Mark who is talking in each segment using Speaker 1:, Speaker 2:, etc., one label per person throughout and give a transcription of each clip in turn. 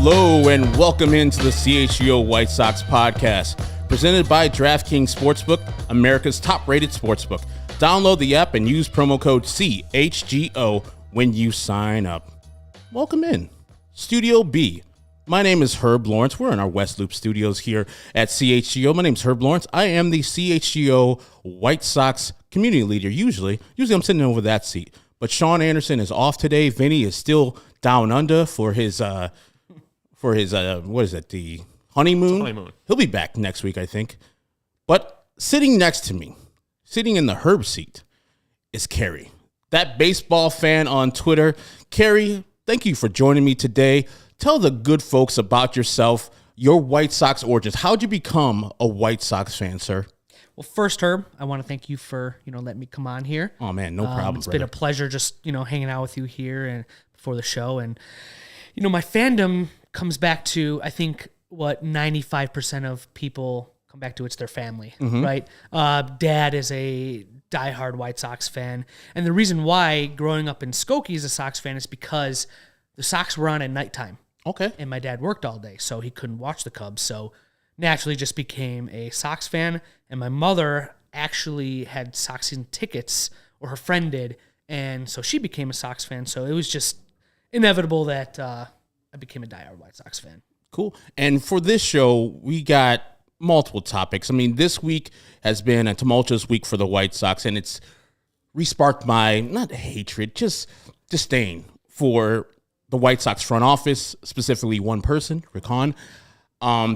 Speaker 1: Hello and welcome into the CHGO White Sox podcast, presented by DraftKings Sportsbook, America's top-rated sportsbook. Download the app and use promo code CHGO when you sign up. Welcome in, Studio B. My name is Herb Lawrence. We're in our West Loop studios here at CHGO. My name is Herb Lawrence. I am the CHGO White Sox community leader. Usually I'm sitting over that seat. But Sean Anderson is off today. Vinny is still down under for his what is it, the honeymoon? He'll be back next week, I think. But sitting next to me, sitting in the Herb seat, is Cary, that baseball fan on Twitter. Cary, thank you for joining me today. Tell the good folks about yourself, your White Sox origins. How'd you become a White Sox fan, sir?
Speaker 2: Well, first, Herb, I want to thank you for, letting me come on here.
Speaker 1: Oh, man, no problem,
Speaker 2: It's been a pleasure just, hanging out with you here and before the show. And, my fandom comes back to, I think, what 95% of people come back to. It's their family, right? Dad is a diehard White Sox fan. And the reason why growing up in Skokie as a Sox fan is because the Sox were on at nighttime.
Speaker 1: Okay.
Speaker 2: And my dad worked all day, so he couldn't watch the Cubs. So naturally just became a Sox fan. And my mother actually had Sox season tickets, or her friend did. And so she became a Sox fan. So it was just inevitable that I became a diehard White Sox fan.
Speaker 1: Cool. And for this show, we got multiple topics. I mean, this week has been a tumultuous week for the White Sox, and it's re-sparked my, not hatred, just disdain for the White Sox front office, specifically one person, Rick Hahn,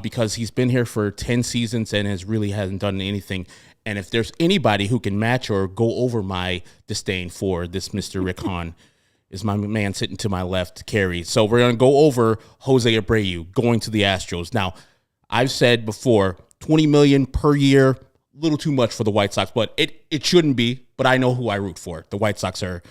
Speaker 1: because he's been here for 10 seasons and hasn't done anything. And if there's anybody who can match or go over my disdain for this Mr. Rick Hahn, is my man sitting to my left, Cary. So we're going to go over Jose Abreu going to the Astros. Now, I've said before, $20 million per year, a little too much for the White Sox, but it shouldn't be. But I know who I root for. The White Sox are,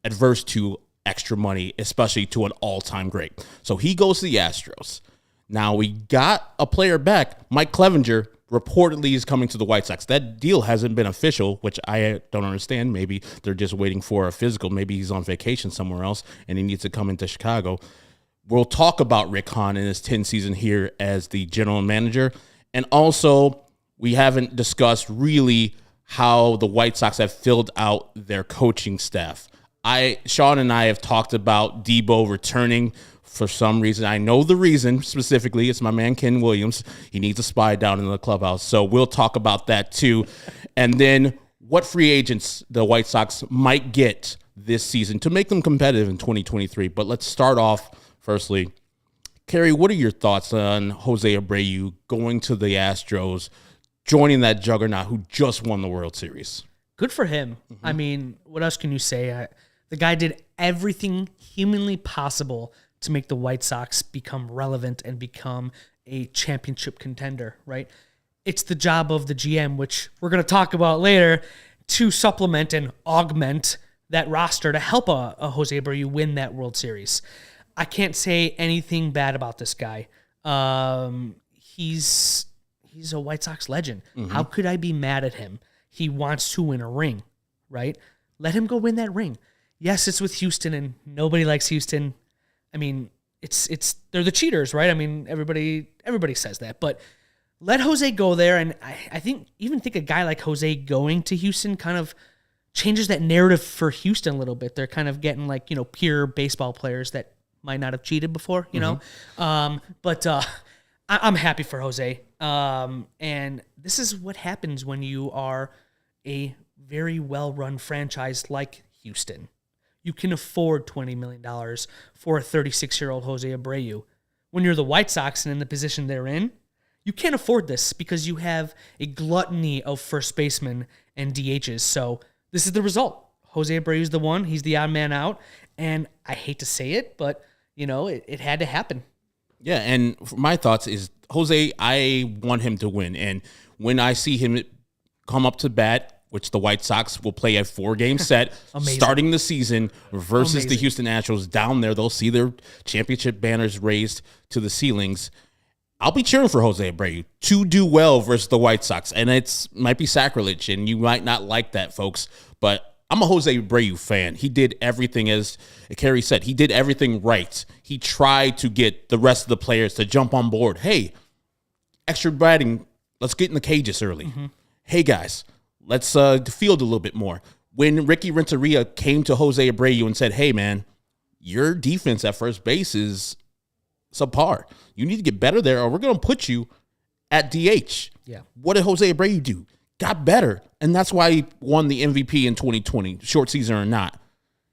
Speaker 1: adverse to extra money, especially to an all-time great. So he goes to the Astros. Now we got a player back. Mike Clevinger reportedly is coming to the White Sox. That deal hasn't been official, which I don't understand. Maybe they're just waiting for a physical. Maybe he's on vacation somewhere else and he needs to come into Chicago. We'll talk about Rick Hahn in his 10th season here as the general manager. And also, we haven't discussed really how the White Sox have filled out their coaching staff. Sean and I have talked about Debo returning for some reason. I know the reason specifically. It's my man Ken Williams. He needs a spy down in the clubhouse. So we'll talk about that too. And then what free agents the White Sox might get this season to make them competitive in 2023. But let's start off firstly. Cary, what are your thoughts on Jose Abreu going to the Astros, joining that juggernaut who just won the World Series?
Speaker 2: Good for him. I mean, what else can you say? The guy did everything humanly possible to make the White Sox become relevant and become a championship contender, right? It's the job of the GM, which we're going to talk about later, to supplement and augment that roster to help a Jose Abreu win that World Series. I can't say anything bad about this guy. He's a White Sox legend. How could I be mad at him? He wants to win a ring, right? Let him go win that ring. Yes, it's with Houston, and nobody likes Houston. I mean, they're the cheaters, right? I mean, everybody says that, but let Jose go there, and I think a guy like Jose going to Houston kind of changes that narrative for Houston a little bit. They're kind of getting like pure baseball players that might not have cheated before, But I'm happy for Jose, and this is what happens when you are a very well-run franchise like Houston. You can afford $20 million for a 36-year-old Jose Abreu. When you're the White Sox and in the position they're in, you can't afford this because you have a gluttony of first basemen and DHs. So this is the result. Jose Abreu is the one. He's the odd man out. And I hate to say it, but, it had to happen.
Speaker 1: Yeah, and my thoughts is, Jose, I want him to win. And when I see him come up to bat, which the White Sox will play a 4-game set starting the season versus the Houston Astros down there. They'll see their championship banners raised to the ceilings. I'll be cheering for Jose Abreu to do well versus the White Sox. And it might be sacrilege, and you might not like that, folks. But I'm a Jose Abreu fan. He did everything, as Cary said, he did everything right. He tried to get the rest of the players to jump on board. Hey, extra batting, let's get in the cages early. Hey, guys, let's field a little bit more. When Ricky Renteria came to Jose Abreu and said, hey, man, your defense at first base is subpar. You need to get better there or we're going to put you at DH.
Speaker 2: Yeah.
Speaker 1: What did Jose Abreu do? Got better. And that's why he won the MVP in 2020, short season or not.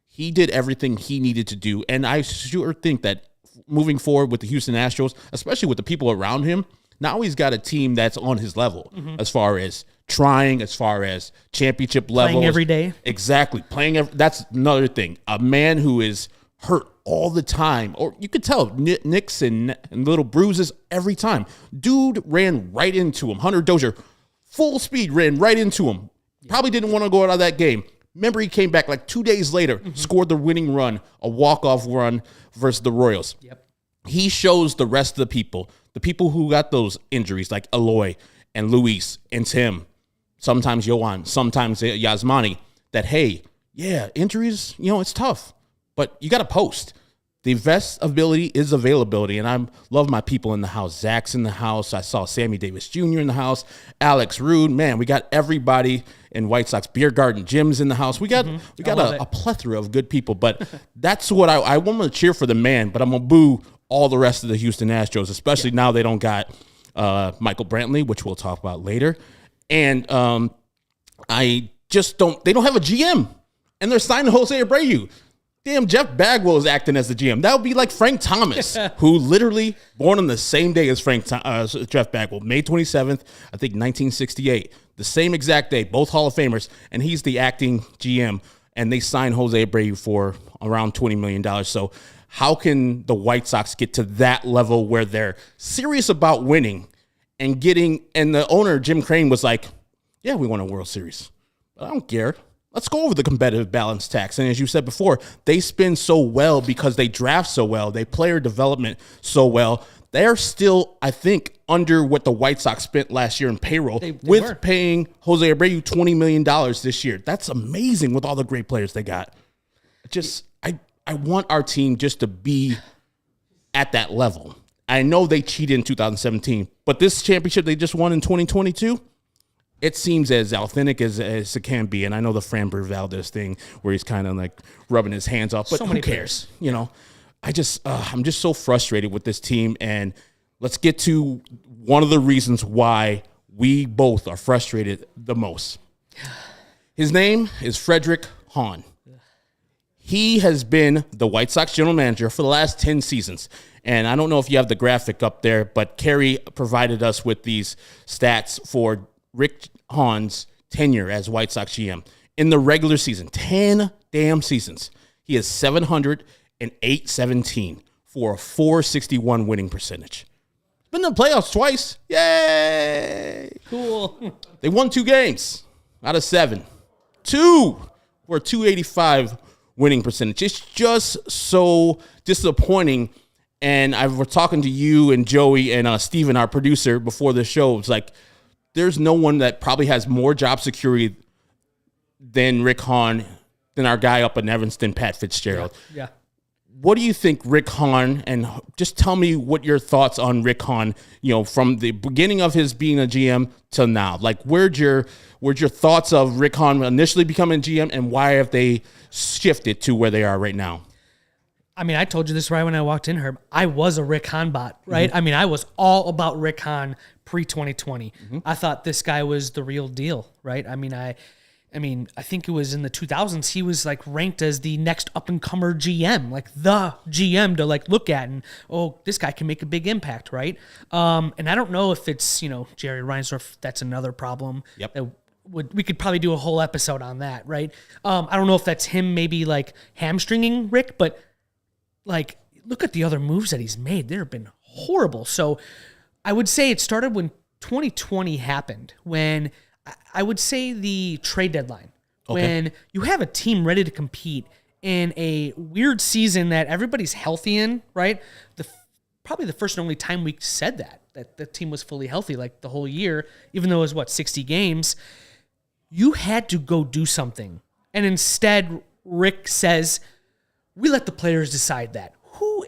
Speaker 1: He did everything he needed to do. And I sure think that moving forward with the Houston Astros, especially with the people around him, now he's got a team that's on his level as far as trying, as far as championship level.
Speaker 2: Playing every day.
Speaker 1: Exactly. That's another thing. A man who is hurt all the time, or you could tell nicks and little bruises every time. Dude ran right into him. Hunter Dozier, full speed, ran right into him. Probably didn't want to go out of that game. Remember, he came back like 2 days later, scored the winning run, a walk-off run versus the Royals.
Speaker 2: Yep.
Speaker 1: He shows the rest of the people who got those injuries, like Eloy and Luis and Tim, sometimes Yohan, sometimes Yasmani, that, hey, yeah, injuries, it's tough, but you got to post. The best ability is availability, and I love my people in the house. Zach's in the house. I saw Sammy Davis Jr. in the house. Alex Rude. Man, we got everybody in White Sox Beer Garden. Jim's in the house. We got a plethora of good people, but that's what I want to cheer for the man, but I'm going to boo all the rest of the Houston Astros, especially now they don't got Michael Brantley, which we'll talk about later. And I just they don't have a GM, and they're signing Jose Abreu. Damn, Jeff Bagwell is acting as the GM. That would be like Frank Thomas, who literally born on the same day as Jeff Bagwell, May 27th, I think 1968. The same exact day, both Hall of Famers, and he's the acting GM, and they signed Jose Abreu for around $20 million. So how can the White Sox get to that level where they're serious about winning and the owner, Jim Crane, was like, yeah, we won a World Series, but I don't care. Let's go over the competitive balance tax. And as you said before, they spin so well because they draft so well. They player development so well. They're still, I think, under what the White Sox spent last year in payroll with paying Jose Abreu $20 million this year. That's amazing with all the great players they got. I want our team just to be at that level. I know they cheated in 2017, but this championship they just won in 2022, it seems as authentic as it can be. And I know the Framber Valdez thing where he's kind of like rubbing his hands off, but who cares? I'm just so frustrated with this team. And let's get to one of the reasons why we both are frustrated the most. His name is Rick Hahn. He has been the White Sox general manager for the last 10 seasons. And I don't know if you have the graphic up there, but Cary provided us with these stats for Rick Hahn's tenure as White Sox GM. In the regular season, 10 damn seasons, he has 708-17 for a .461 winning percentage. Been in the playoffs twice. Yay!
Speaker 2: Cool.
Speaker 1: They won 2 games out of 7. 2 for a .285 winning percentage. It's just so disappointing. And I was talking to you and Joey and Steven, our producer, before the show. It's like, there's no one that probably has more job security than Rick Hahn, than our guy up in Evanston, Pat Fitzgerald.
Speaker 2: Yeah.
Speaker 1: What do you think, Rick Hahn? And just tell me what your thoughts on Rick Hahn, from the beginning of his being a GM till now. Like, where'd your thoughts of Rick Hahn initially becoming GM, and why have they shifted to where they are right now?
Speaker 2: I mean, I told you this right when I walked in, Herb. I was a Rick Hahn bot, right? Mm-hmm. I mean, I was all about Rick Hahn pre-2020. Mm-hmm. I thought this guy was the real deal, right? I mean, I think it was in the 2000s, he was like ranked as the next up-and-comer GM, like the GM to like look at and, oh, this guy can make a big impact, right? And I don't know if it's, Jerry Reinsdorf, that's another problem.
Speaker 1: Yep.
Speaker 2: We could probably do a whole episode on that, right? I don't know if that's him maybe like hamstringing Rick, but like, look at the other moves that he's made. They've been horrible. So I would say it started when 2020 happened, when I would say the trade deadline, when you have a team ready to compete in a weird season that everybody's healthy in, right? Probably the first and only time we said that the team was fully healthy, like the whole year, even though it was 60 games. You had to go do something And instead, Rick says, we let the players decide that. Who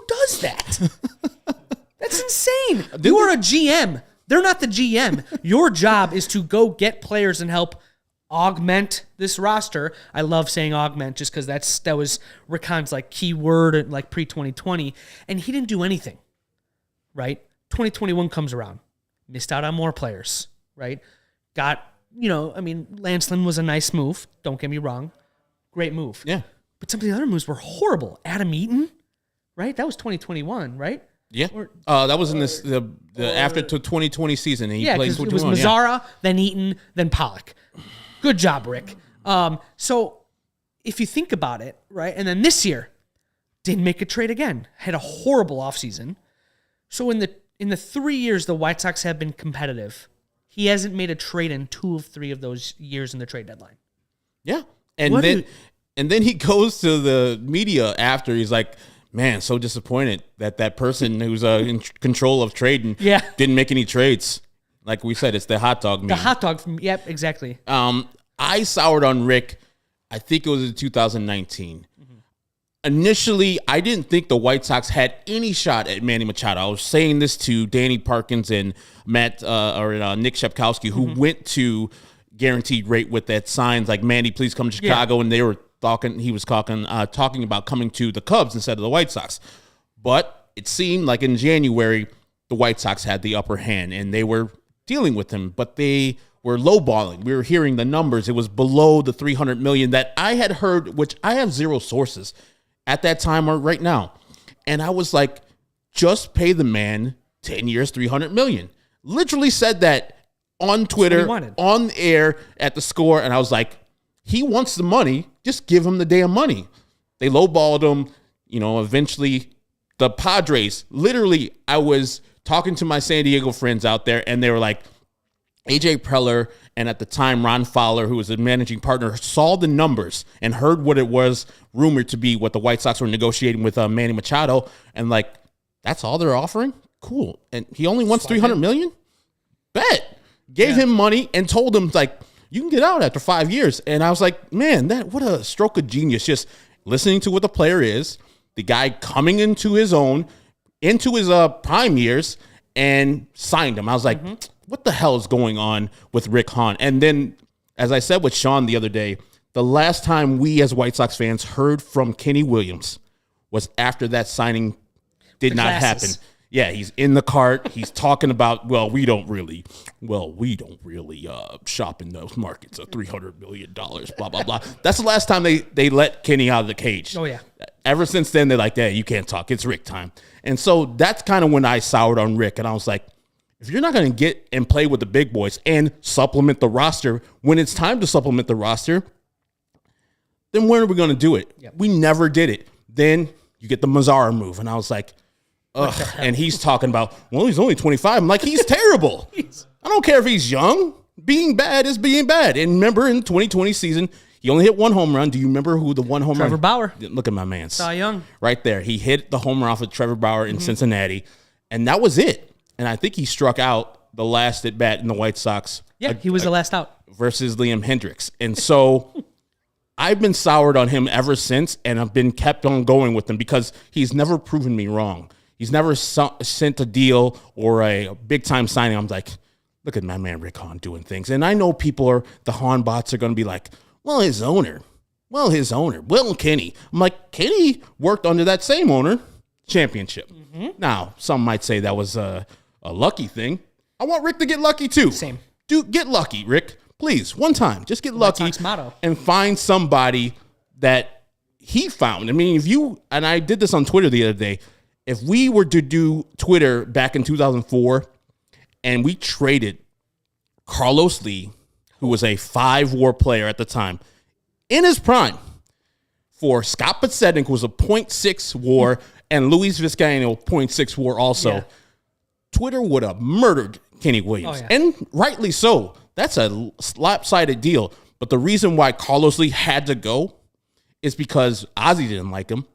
Speaker 2: does that? That's insane. You are a GM. They're not the GM. Your job is to go get players and help augment this roster. I love saying augment just because that was Rick Hahn's like key word like pre-2020. And he didn't do anything, right? 2021 comes around. Missed out on more players, right? Lance Lynn was a nice move. Don't get me wrong. Great move.
Speaker 1: Yeah.
Speaker 2: But some of the other moves were horrible. Adam Eaton, right? That was 2021, right?
Speaker 1: Yeah. That was in the after 2020 season. And he played
Speaker 2: it was Mazzara, then Eaton, then Pollock. Good job, Rick. So if you think about it, right? And then this year, didn't make a trade again. Had a horrible offseason. So in the 3 years the White Sox have been competitive, he hasn't made a trade in 2 of 3 of those years in the trade deadline.
Speaker 1: Yeah. And then he goes to the media after. He's like, man, so disappointed that person who's in control of trading didn't make any trades. Like we said, it's the hot dog meme.
Speaker 2: The hot dog. Yep, exactly.
Speaker 1: I soured on Rick, I think it was in 2019. Initially, I didn't think the White Sox had any shot at Manny Machado. I was saying this to Danny Parkins and Nick Shepkowski, who went to Guaranteed Rate with that signs like, Manny, please come to Chicago. And they were talking about coming to the Cubs instead of the White Sox. But it seemed like in January, the White Sox had the upper hand and they were dealing with him, but they were lowballing. We were hearing the numbers. It was below the $300 million that I had heard, which I have zero sources at that time or right now. And I was like, just pay the man 10 years, $300 million. Literally said that on Twitter, on air at the Score. And I was like, he wants the money. Just give him the damn money. They lowballed him. Eventually the Padres, literally, I was talking to my San Diego friends out there and they were like, AJ Preller and at the time Ron Fowler, who was the managing partner, saw the numbers and heard what it was rumored to be what the White Sox were negotiating with Manny Machado, and like, that's all they're offering? Cool. And he only wants $300 million? Bet. Gave him money and told him, like, you can get out after 5 years. And I was like, man, what a stroke of genius. Just listening to what the player is, the guy coming into his own, into his prime years, and signed him. I was like, what the hell is going on with Rick Hahn? And then, as I said with Sean the other day, the last time we as White Sox fans heard from Kenny Williams was after that signing did not happen. Yeah, he's in the cart. He's talking about, we don't really shop in those markets of $300 million, blah, blah, blah. That's the last time they let Kenny out of the cage.
Speaker 2: Oh, yeah.
Speaker 1: Ever since then, they're like, you can't talk. It's Rick time. And so that's kind of when I soured on Rick. And I was like, if you're not going to get and play with the big boys and supplement the roster when it's time to supplement the roster, then when are we going to do it? Yep. We never did it. Then you get the Mazzara move. And I was like, ugh. And he's talking about, he's only 25. I'm like, he's terrible. I don't care if he's young. Being bad is being bad. And remember, in the 2020 season, he only hit 1 home run. Do you remember who the 1 home run?
Speaker 2: Trevor Bauer.
Speaker 1: Look at my man.
Speaker 2: Cy Young.
Speaker 1: Right there. He hit the home run off of Trevor Bauer in Cincinnati. And that was it. And I think he struck out the last at bat in the White Sox.
Speaker 2: Yeah, he was the last out.
Speaker 1: Versus Liam Hendricks. And so I've been soured on him ever since, and I've been kept on going with him because he's never proven me wrong. He's never sent a deal or a big-time signing. I'm like, look at my man Rick Hahn doing things. And I know the Hahn bots are going to be like, his owner. Kenny. I'm like, Kenny worked under that same owner. Championship. Now, some might say that was a lucky thing. I want Rick to get lucky too.
Speaker 2: Same.
Speaker 1: Dude, get lucky, Rick. Please, one time. Just get lucky and find somebody that he found. I mean, and I did this on Twitter the other day, if we were to do Twitter back in 2004 and we traded Carlos Lee, who was a 5-WAR player at the time, in his prime, for Scott Podsednik, who was a .6 WAR, and Luis Vizcaino, .6 WAR also, Twitter would have murdered Kenny Williams. Oh, yeah. And rightly so. That's a lopsided deal. But the reason why Carlos Lee had to go is because Ozzie didn't like him.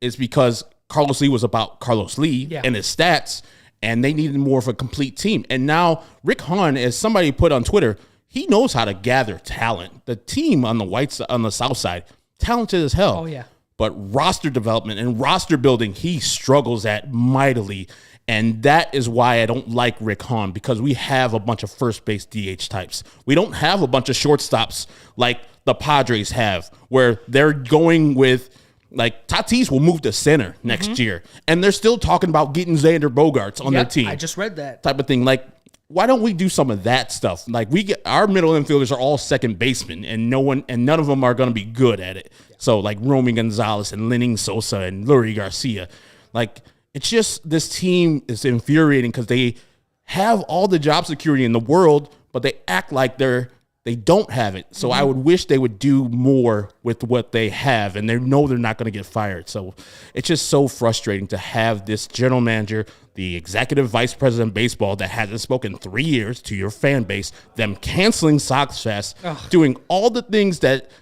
Speaker 1: It's because Carlos Lee was about Carlos Lee and his stats, and they needed more of a complete team. And now Rick Hahn, as somebody put on Twitter, he knows how to gather talent. The team on the South Side, talented as hell.
Speaker 2: Oh, yeah.
Speaker 1: But roster development and roster building, he struggles at mightily. And that is why I don't like Rick Hahn, because we have a bunch of first base DH types. We don't have a bunch of shortstops like the Padres have, where they're going with, like, Tatis will move to center next year. And they're still talking about getting Xander Bogaerts on their team.
Speaker 2: I just read that.
Speaker 1: Type of thing. Like, why don't we do some of that stuff? Like, our middle infielders are all second basemen, and none of them are going to be good at it. Yeah. So, like, Romy Gonzalez and Lenning Sosa and Lurie Garcia. Like, it's just, this team is infuriating because they have all the job security in the world, but they act like they don't have it. So I would wish they would do more with what they have, and they know they're not going to get fired. So it's just so frustrating to have this general manager, the executive vice president of baseball that hasn't spoken 3 years to your fan base, them canceling Sox Fest, doing all the things that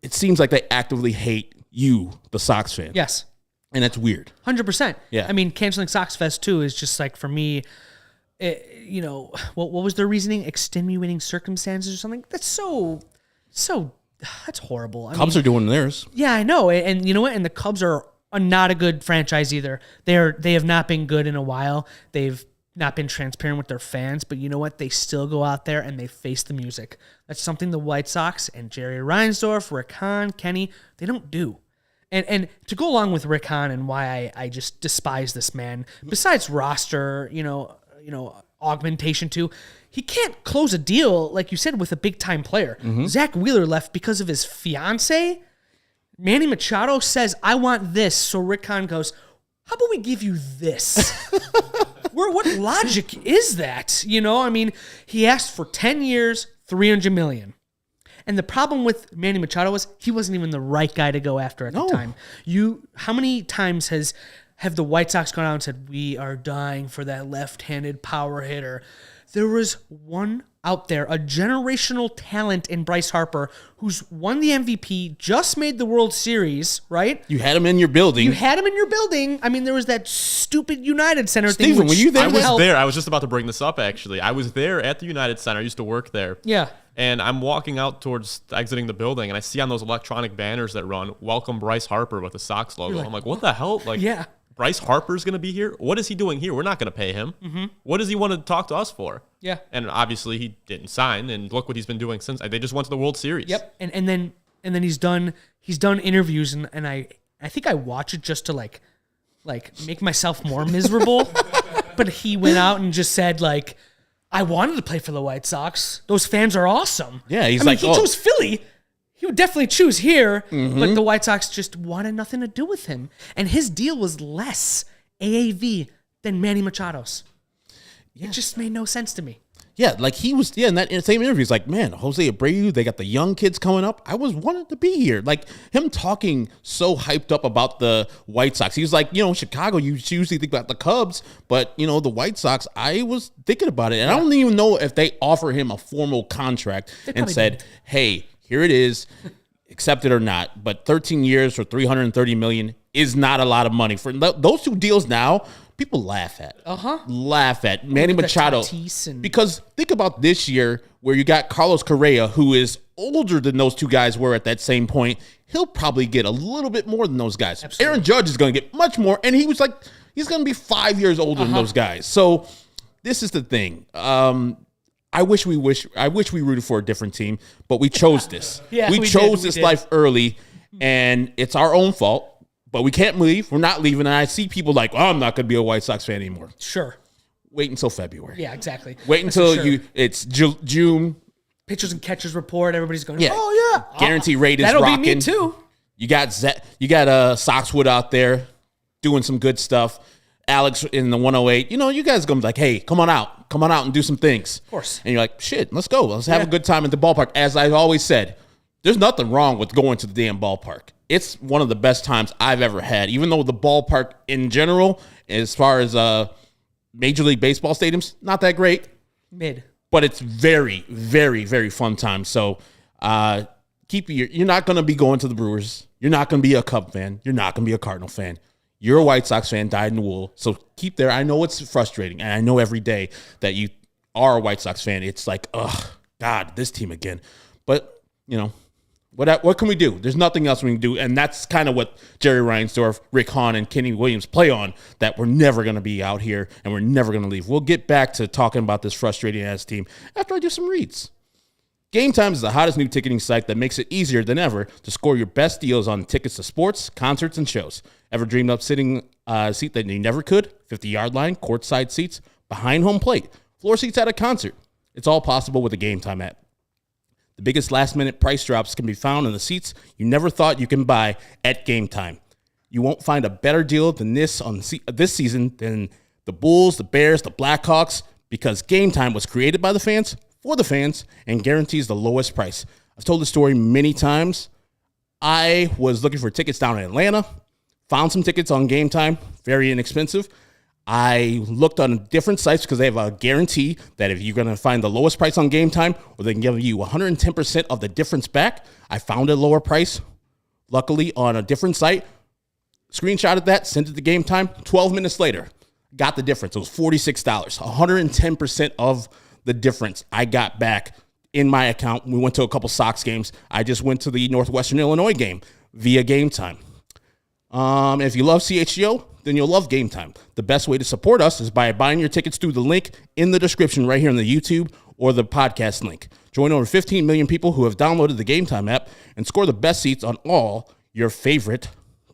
Speaker 1: it seems like they actively hate you, the Sox fan.
Speaker 2: Yes.
Speaker 1: And that's weird.
Speaker 2: 100%.
Speaker 1: Yeah.
Speaker 2: I mean, canceling Sox Fest, too, is just like, for me, what was their reasoning? Extenuating circumstances or something? That's so, that's horrible.
Speaker 1: Cubs are doing theirs.
Speaker 2: Yeah, I know. And you know what? And the Cubs are not a good franchise either. They have not been good in a while. They've not been transparent with their fans, but you know what? They still go out there and they face the music. That's something the White Sox and Jerry Reinsdorf, Rick Hahn, Kenny, they don't do. And to go along with Rick Hahn and why I just despise this man, besides roster, augmentation too, he can't close a deal, like you said, with a big-time player. Zach Wheeler left because of his fiance. Manny Machado says, I want this. So Rick Hahn goes, how about we give you this? What logic is that? He asked for 10 years, $300 million. And the problem with Manny Machado was he wasn't even the right guy to go after at the time. How many times have the White Sox gone out and said, we are dying for that left-handed power hitter? There was one out there, a generational talent in Bryce Harper, who's won the MVP, just made the World Series, right?
Speaker 1: You had him in your building.
Speaker 2: I mean, there was that stupid United Center
Speaker 1: Steven,
Speaker 2: thing.
Speaker 1: were you there?
Speaker 3: I was there. I was just about to bring this up, actually. I was there at the United Center. I used to work there.
Speaker 2: Yeah.
Speaker 3: And I'm walking out towards exiting the building, and I see on those electronic banners that run, welcome Bryce Harper with the Sox logo. I'm like, what the hell? Like,
Speaker 2: yeah.
Speaker 3: Bryce Harper's going to be here? What is he doing here? We're not going to pay him. What does he want to talk to us for?
Speaker 2: Yeah.
Speaker 3: And obviously he didn't sign, and look what he's been doing since. They just went to the World Series.
Speaker 2: Yep. And then he's done interviews, and I think I watch it just to like make myself more miserable. But he went out and just said, like, I wanted to play for the White Sox. Those fans are awesome.
Speaker 1: Yeah, he
Speaker 2: chose Philly. He would definitely choose here, but the White Sox just wanted nothing to do with him. And his deal was less AAV than Manny Machado's. Yeah. It just made no sense to me.
Speaker 1: Yeah, like he was, in that same interview, he's like, man, Jose Abreu, they got the young kids coming up. I was wanted to be here. Like, him talking so hyped up about the White Sox. He was like, Chicago, you usually think about the Cubs, but, the White Sox, I was thinking about it. And I don't even know if they offer him a formal contract and said, hey, here it is, accept it or not. But 13 years for $330 million is not a lot of money. For those two deals now, people laugh at. Laugh at Manny Machado. Because think about this year where you got Carlos Correa, who is older than those two guys were at that same point. He'll probably get a little bit more than those guys. Absolutely. Aaron Judge is going to get much more. And he was like, he's going to be 5 years older than those guys. So this is the thing. I wish we rooted for a different team, but we chose this. we chose this life early, and it's our own fault. But we can't leave. We're not leaving. And I see people like, I'm not going to be a White Sox fan anymore.
Speaker 2: Sure.
Speaker 1: Wait until February.
Speaker 2: Yeah, exactly.
Speaker 1: Wait until it's June.
Speaker 2: Pitchers and catchers report. Everybody's going,
Speaker 1: Guarantee rate is
Speaker 2: that'll
Speaker 1: rocking.
Speaker 2: Be me too.
Speaker 1: You got Soxwood out there doing some good stuff. Alex in the 108. You guys are going to be like, hey, come on out and do some things.
Speaker 2: Of course.
Speaker 1: And you're like, shit, let's go. Let's have a good time at the ballpark. As I've always said, there's nothing wrong with going to the damn ballpark. It's one of the best times I've ever had, even though the ballpark in general, as far as Major League Baseball stadiums, not that great.
Speaker 2: Mid.
Speaker 1: But it's very, very, very fun time. So you're not going to be going to the Brewers. You're not going to be a Cub fan. You're not going to be a Cardinal fan. You're a White Sox fan, dyed in the wool. So keep there. I know it's frustrating, and I know every day that you are a White Sox fan, it's like, ugh. God, this team again. But, what can we do? There's nothing else we can do, and that's kind of what Jerry Reinsdorf, Rick Hahn, and Kenny Williams play on, that we're never going to be out here and we're never going to leave. We'll get back to talking about this frustrating-ass team after I do some reads. Game Time is the hottest new ticketing site that makes it easier than ever to score your best deals on tickets to sports, concerts, and shows. Ever dreamed of sitting a seat that you never could? 50-yard line, courtside seats, behind home plate, floor seats at a concert. It's all possible with the Game Time app. The biggest last-minute price drops can be found in the seats you never thought you can buy at Game Time. You won't find a better deal than this on this season than the Bulls, the Bears, the Blackhawks, because Game Time was created by the fans, for the fans, and guarantees the lowest price. I've told the story many times. I was looking for tickets down in Atlanta, found some tickets on Game Time, very inexpensive. I looked on different sites because they have a guarantee that if you're going to find the lowest price on Game Time, or they can give you 110% of the difference back. I found a lower price, luckily, on a different site. Screenshotted that, sent it to Game Time. 12 minutes later, got the difference. It was $46. 110% of the difference I got back in my account. We went to a couple Sox games. I just went to the Northwestern Illinois game via Game Time. If you love CHGO, then you'll love Game Time. The best way to support us is by buying your tickets through the link in the description right here in the YouTube or the podcast link. Join over 15 million people who have downloaded the Game Time app and score the best seats on all your favorite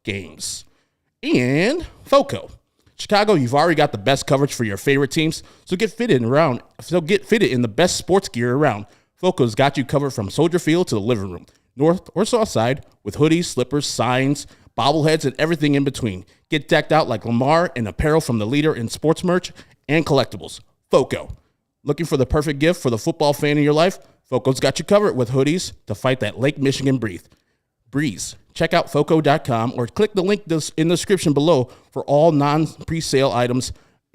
Speaker 1: games. And FOCO. Chicago, you've already got the best coverage for your favorite teams, so get fitted in the best sports gear around. FOCO's got you covered from Soldier Field to the living room, north or south side, with hoodies, slippers, signs, bobbleheads, and everything in between. Get decked out like Lamar in apparel from the leader in sports merch and collectibles. FOCO. Looking for the perfect gift for the football fan in your life? FOCO's got you covered with hoodies to fight that Lake Michigan breeze. Check out FOCO.com or click the link in the description below for all non-presale items.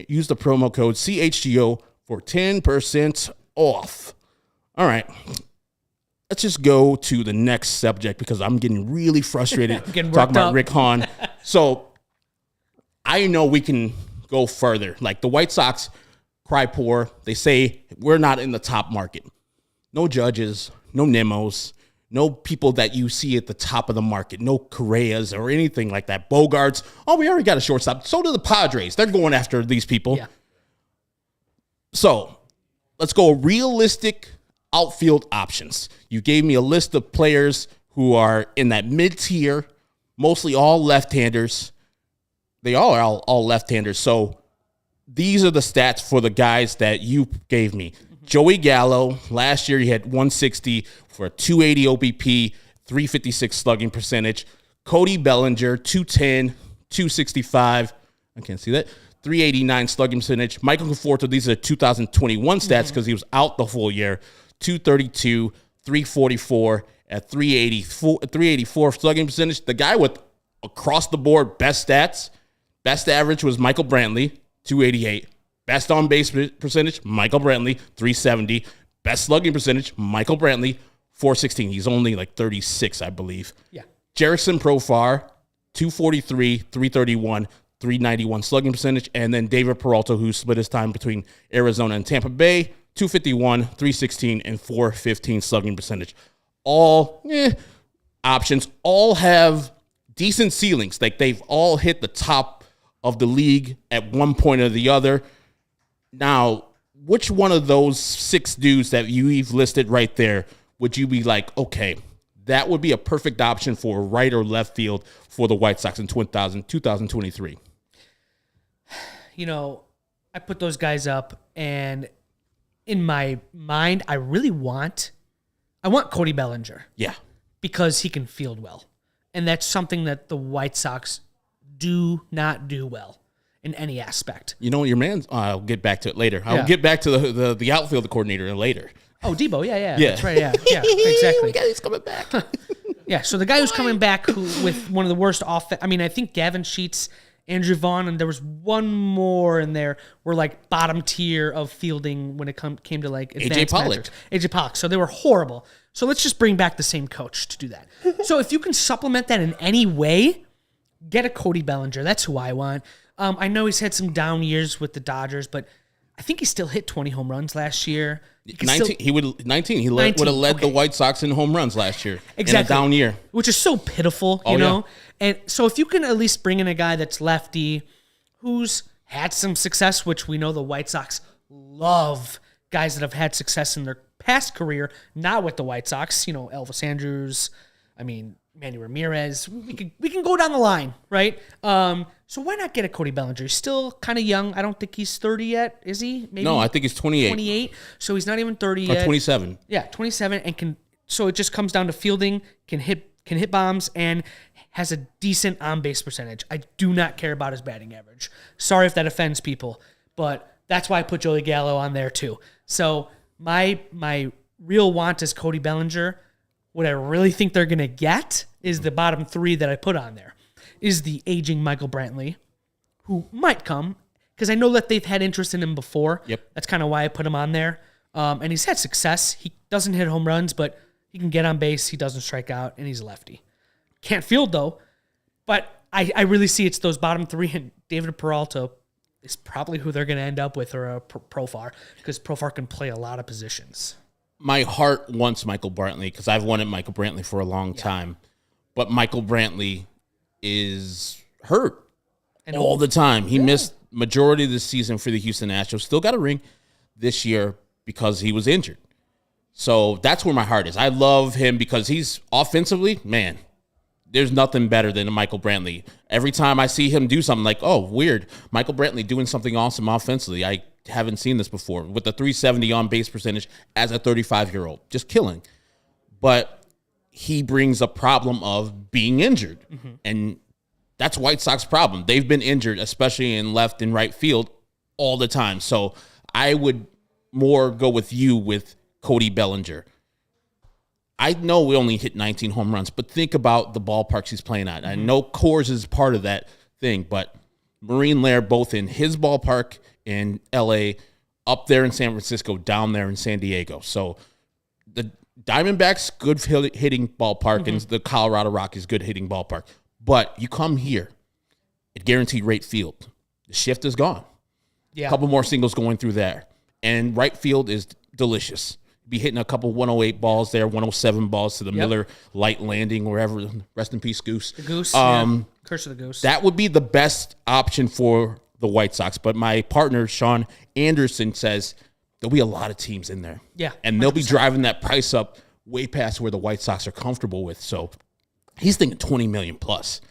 Speaker 1: Use the promo code CHGO for 10% off. All right. Let's just go to the next subject because I'm getting really frustrated talking about Rick Hahn. So I know we can go further. Like the White Sox cry poor. They say we're not in the top market. No Judges, no Nemos, no people that you see at the top of the market, no Correas or anything like that. Bogarts. Oh, we already got a shortstop. So do the Padres. They're going after these people. Yeah. So let's go realistic outfield options. You gave me a list of players who are in that mid-tier, mostly all left-handers. They all are all left-handers. So these are the stats for the guys that you gave me. Joey Gallo, last year he had 160 for a 280 OBP, 356 slugging percentage. Cody Bellinger, 210, 265. I can't see that. 389 slugging percentage. Michael Conforto, these are 2021 stats because he was out the full year. 232, 344, at 384 slugging percentage. The guy with across the board best stats, best average was Michael Brantley, 288. Best on base percentage, Michael Brantley, 370. Best slugging percentage, Michael Brantley, 416. He's only like 36, I believe. Yeah. Jerickson Profar, 243, 331, 391 slugging percentage. And then David Peralta, who split his time between Arizona and Tampa Bay, 251, 316, and 415 slugging percentage. All options, all have decent ceilings. Like they've all hit the top of the league at one point or the other. Now, which one of those 6 dudes that you've listed right there would you be like, okay, that would be a perfect option for right or left field for the White Sox in 2023?
Speaker 2: I put those guys up, and in my mind, I want Cody Bellinger. Yeah. Because he can field well. And that's something that the White Sox do not do well in any aspect.
Speaker 1: Your man, I'll get back to it later. I'll get back to the outfield coordinator later.
Speaker 2: Oh, Debo, yeah. That's right, yeah, exactly.
Speaker 1: He's coming back.
Speaker 2: Yeah, so the guy who's coming back with one of the worst offense. I mean, I think Gavin Sheets, Andrew Vaughn, and there was one more in there were like bottom tier of fielding when it came to like advanced metrics. AJ Pollock. So they were horrible. So let's just bring back the same coach to do that. So if you can supplement that in any way, get a Cody Bellinger. That's who I want. I know he's had some down years with the Dodgers, but I think he still hit 20 home runs last year.
Speaker 1: 19. He would have led the White Sox in home runs last year.
Speaker 2: Exactly.
Speaker 1: In a down year,
Speaker 2: which is so pitiful, you know. Yeah. And so if you can at least bring in a guy that's lefty, who's had some success, which we know the White Sox love guys that have had success in their past career, not with the White Sox. You know, Elvis Andrus. I mean, Manny Ramirez. We can go down the line, right? So why not get a Cody Bellinger? He's still kind of young. I don't think he's 30 yet, is he? Maybe
Speaker 1: no, I think he's 28.
Speaker 2: 28. So he's not even 30 yet.
Speaker 1: 27.
Speaker 2: Yeah, 27, and so it just comes down to fielding, can hit bombs, and has a decent on-base percentage. I do not care about his batting average. Sorry if that offends people, but that's why I put Joey Gallo on there too. So my real want is Cody Bellinger. What I really think they're going to get is the bottom three that I put on there. Is the aging Michael Brantley, who might come, because I know that they've had interest in him before.
Speaker 1: Yep.
Speaker 2: That's kind of why I put him on there. And he's had success. He doesn't hit home runs, but he can get on base. He doesn't strike out, and he's a lefty. Can't field, though. But I really see it's those bottom three, and David Peralta is probably who they're going to end up with, or a Profar, because Profar can play a lot of positions.
Speaker 1: My heart wants Michael Brantley because I've wanted Michael Brantley for a long time. But Michael Brantley is hurt all the time. He missed majority of the season for the Houston Astros. Still got a ring this year because he was injured. So that's where my heart is. I love him because he's offensively, man, there's nothing better than a Michael Brantley. Every time I see him do something like, oh, weird, Michael Brantley doing something awesome offensively. I haven't seen this before with the 370 on base percentage as a 35-year-old, just killing. But he brings a problem of being injured. Mm-hmm. And that's White Sox problem. They've been injured, especially in left and right field all the time. So I would more go with you with Cody Bellinger. I know we only hit 19 home runs, but think about the ballparks he's playing at. Mm-hmm. I know Coors is part of that thing, but Marine Lair, both in his ballpark in L.A., up there in San Francisco, down there in San Diego. So the Diamondbacks, good hitting ballpark, and the Colorado Rockies, good hitting ballpark. But you come here at guaranteed rate field. The shift is gone. Yeah. A couple more singles going through there. And right field is delicious. Be hitting a couple 108 balls there, 107 balls to the Miller Light Landing, wherever. Rest in peace, Goose.
Speaker 2: The Goose, Curse of the Goose.
Speaker 1: That would be the best option for the White Sox. But my partner, Sean Anderson, says there'll be a lot of teams in there.
Speaker 2: Yeah.
Speaker 1: And they'll be driving that price up way past where the White Sox are comfortable with. So he's thinking $20 million plus.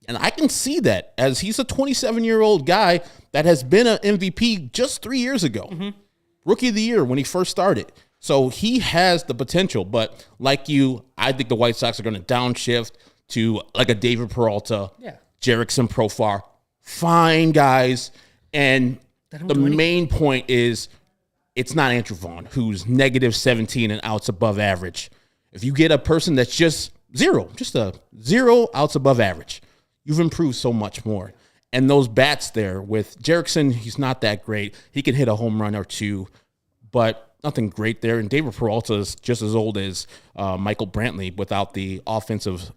Speaker 1: And I can see that as he's a 27-year-old guy that has been an MVP just 3 years ago. Mm-hmm. Rookie of the year when he first started. So he has the potential. But like you, I think the White Sox are going to downshift to like a David Peralta, Jerickson Profar. Fine guys. And the main point is it's not Andrew Vaughn, who's negative 17 and outs above average. If you get a person that's just a zero outs above average, you've improved so much more. And those bats there with Jerickson, he's not that great. He can hit a home run or two, but nothing great there. And David Peralta is just as old as Michael Brantley without the offensive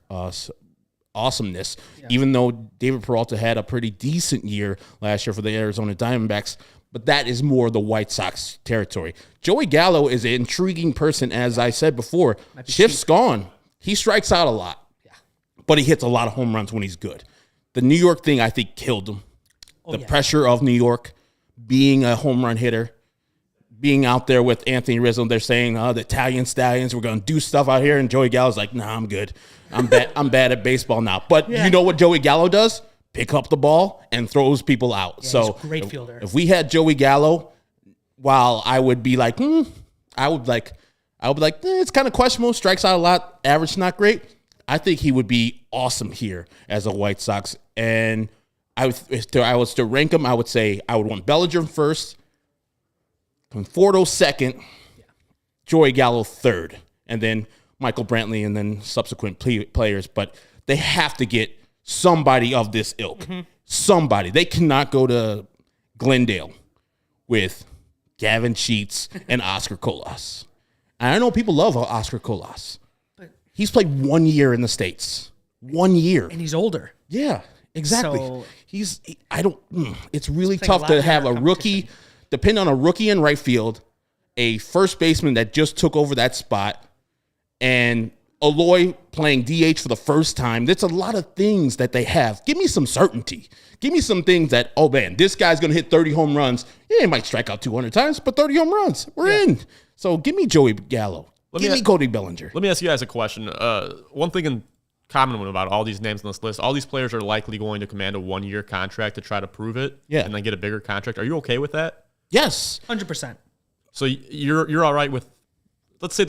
Speaker 1: awesomeness, even though David Peralta had a pretty decent year last year for the Arizona Diamondbacks. But that is more the White Sox territory. Joey Gallo is an intriguing person, as I said before. Shift's gone. He strikes out a lot, but he hits a lot of home runs when he's good. The New York thing, I think, killed him. The pressure of New York, being a home run hitter, being out there with Anthony Rizzo. They're saying, the Italian Stallions, we're going to do stuff out here. And Joey Gallo's like, nah, I'm good. I'm bad at baseball now. But you know what Joey Gallo does? Pick up the ball and throws people out.
Speaker 2: Yeah,
Speaker 1: so
Speaker 2: he's a great fielder.
Speaker 1: If we had Joey Gallo, while I would be like, I would be like, it's kind of questionable. Strikes out a lot. Average not great. I think he would be awesome here as a White Sox. And if I was to rank him, I would say I would want Bellinger first, Conforto second, Joey Gallo third, and then Michael Brantley, and then subsequent players. But they have to get somebody of this ilk. Mm-hmm. Somebody. They cannot go to Glendale with Gavin Sheets and Oscar Colas. And I know people love Oscar Colas. But he's played 1 year in the States. 1 year.
Speaker 2: And he's older.
Speaker 1: Yeah, exactly. So it's really tough to have a rookie depend on a rookie in right field, a first baseman that just took over that spot, and Eloy playing DH for the first time. There's a lot of things that they have. Give me some certainty. Give me some things that, oh man, this guy's going to hit 30 home runs. Yeah, he might strike out 200 times, but 30 home runs. We're in. So give me Joey Gallo. Give me Cody Bellinger.
Speaker 3: Let me ask you guys a question. One thing in common about all these names on this list, all these players are likely going to command a 1-year contract to try to prove it and then get a bigger contract. Are you okay with that?
Speaker 1: Yes.
Speaker 2: 100%.
Speaker 3: So you're all right with, let's say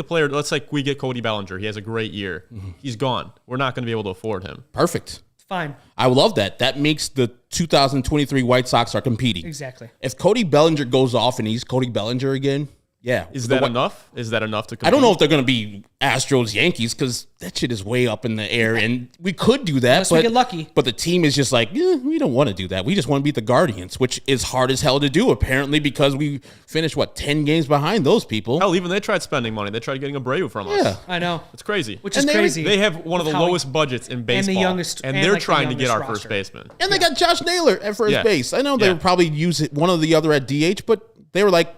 Speaker 3: we get Cody Bellinger. He has a great year. Mm-hmm. He's gone. We're not going to be able to afford him.
Speaker 1: Perfect.
Speaker 2: Fine.
Speaker 1: I love that. That makes the 2023 White Sox are competing.
Speaker 2: Exactly.
Speaker 1: If Cody Bellinger goes off and he's Cody Bellinger again, yeah.
Speaker 3: Is that enough? Is that enough to compete?
Speaker 1: I don't know if they're going to be Astros, Yankees, because that shit is way up in the air, and we could do that.
Speaker 2: Unless we get lucky.
Speaker 1: But the team is just like, we don't want to do that. We just want to beat the Guardians, which is hard as hell to do, apparently, because we finished, 10 games behind those people.
Speaker 3: Hell, even they tried spending money. They tried getting Abreu from us.
Speaker 1: Yeah.
Speaker 2: I know.
Speaker 3: It's crazy.
Speaker 2: Which is crazy.
Speaker 3: They have one of the lowest budgets in baseball.
Speaker 2: And the youngest.
Speaker 3: And they're
Speaker 2: like
Speaker 3: trying to get our
Speaker 2: roster.
Speaker 3: first baseman.
Speaker 1: And they got Josh Naylor at first base. I know they would probably use one or the other at DH, but they were like,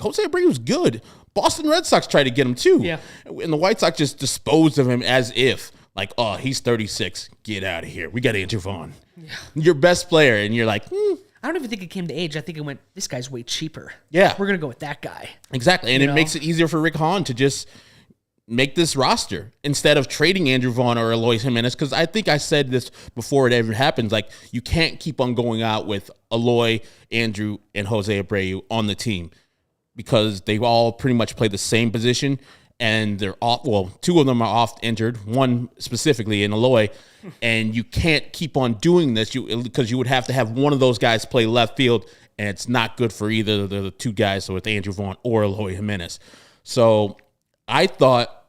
Speaker 1: Jose Abreu was good. Boston Red Sox tried to get him too.
Speaker 2: Yeah.
Speaker 1: And the White Sox just disposed of him as if, he's 36. Get out of here. We got Andrew Vaughn. Yeah. Your best player. And you're like,
Speaker 2: I don't even think it came to age. I think it went, this guy's way cheaper.
Speaker 1: Yeah.
Speaker 2: We're going to go with that guy.
Speaker 1: Exactly. And it makes it easier for Rick Hahn to just make this roster instead of trading Andrew Vaughn or Eloy Jimenez. Because I think I said this before it ever happens. You can't keep on going out with Eloy, Andrew, and Jose Abreu on the team, because they all pretty much play the same position, and they're off. Well, two of them are oft injured, one specifically in Eloy, and you can't keep on doing this because you would have to have one of those guys play left field, and it's not good for either of the two guys, so with Andrew Vaughn or Eloy Jimenez. So I thought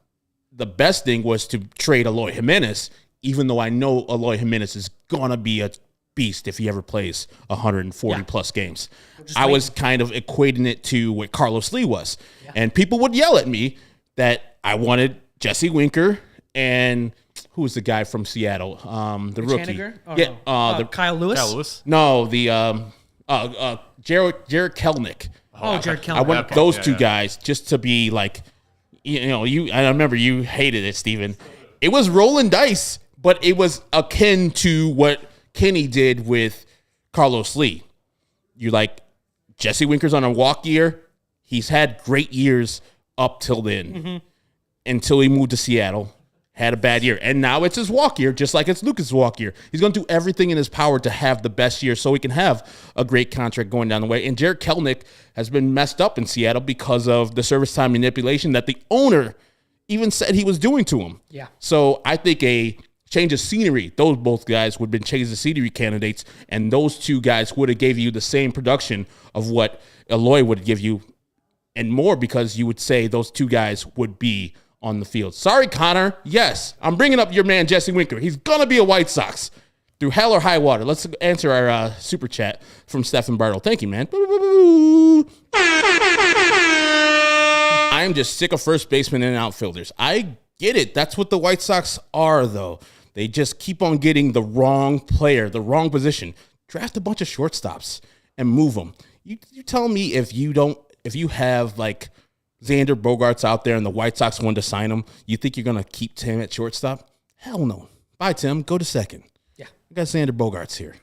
Speaker 1: the best thing was to trade Eloy Jimenez, even though I know Eloy Jimenez is going to be a beast if he ever plays 140 plus games. I was kind of equating it to what Carlos Lee was. Yeah. And people would yell at me that I wanted Jesse Winker and who was the guy from Seattle? The rookie.
Speaker 2: No. Kyle Lewis?
Speaker 3: Kyle Lewis?
Speaker 1: No, the Jared Kelnick.
Speaker 2: Jared Kelnick.
Speaker 1: I want those two guys just to be like, I remember you hated it, Steven. It was rolling dice, but it was akin to what Kenny did with Carlos Lee. You're like, Jesse Winker's on a walk year. He's had great years up till then, until he moved to Seattle. Had a bad year. And now it's his walk year, just like it's Lucas' walk year. He's going to do everything in his power to have the best year so he can have a great contract going down the way. And Jared Kelnick has been messed up in Seattle because of the service time manipulation that the owner even said he was doing to him.
Speaker 2: Yeah.
Speaker 1: So I think a change of scenery, those both guys would have been change of scenery candidates, and those two guys would have gave you the same production of what Eloy would give you and more, because you would say those two guys would be on the field. Sorry, Connor. Yes, I'm bringing up your man, Jesse Winker. He's going to be a White Sox through hell or high water. Let's answer our super chat from Stephen Bartle. Thank you, man. I'm just sick of first basemen and outfielders. I get it. That's what the White Sox are, though. They just keep on getting the wrong player, the wrong position. Draft a bunch of shortstops and move them. You tell me if you have like Xander Bogaerts out there and the White Sox wanted to sign him, you think you're going to keep Tim at shortstop? Hell no. Bye, Tim. Go to second.
Speaker 2: Yeah.
Speaker 1: I got Xander Bogaerts here.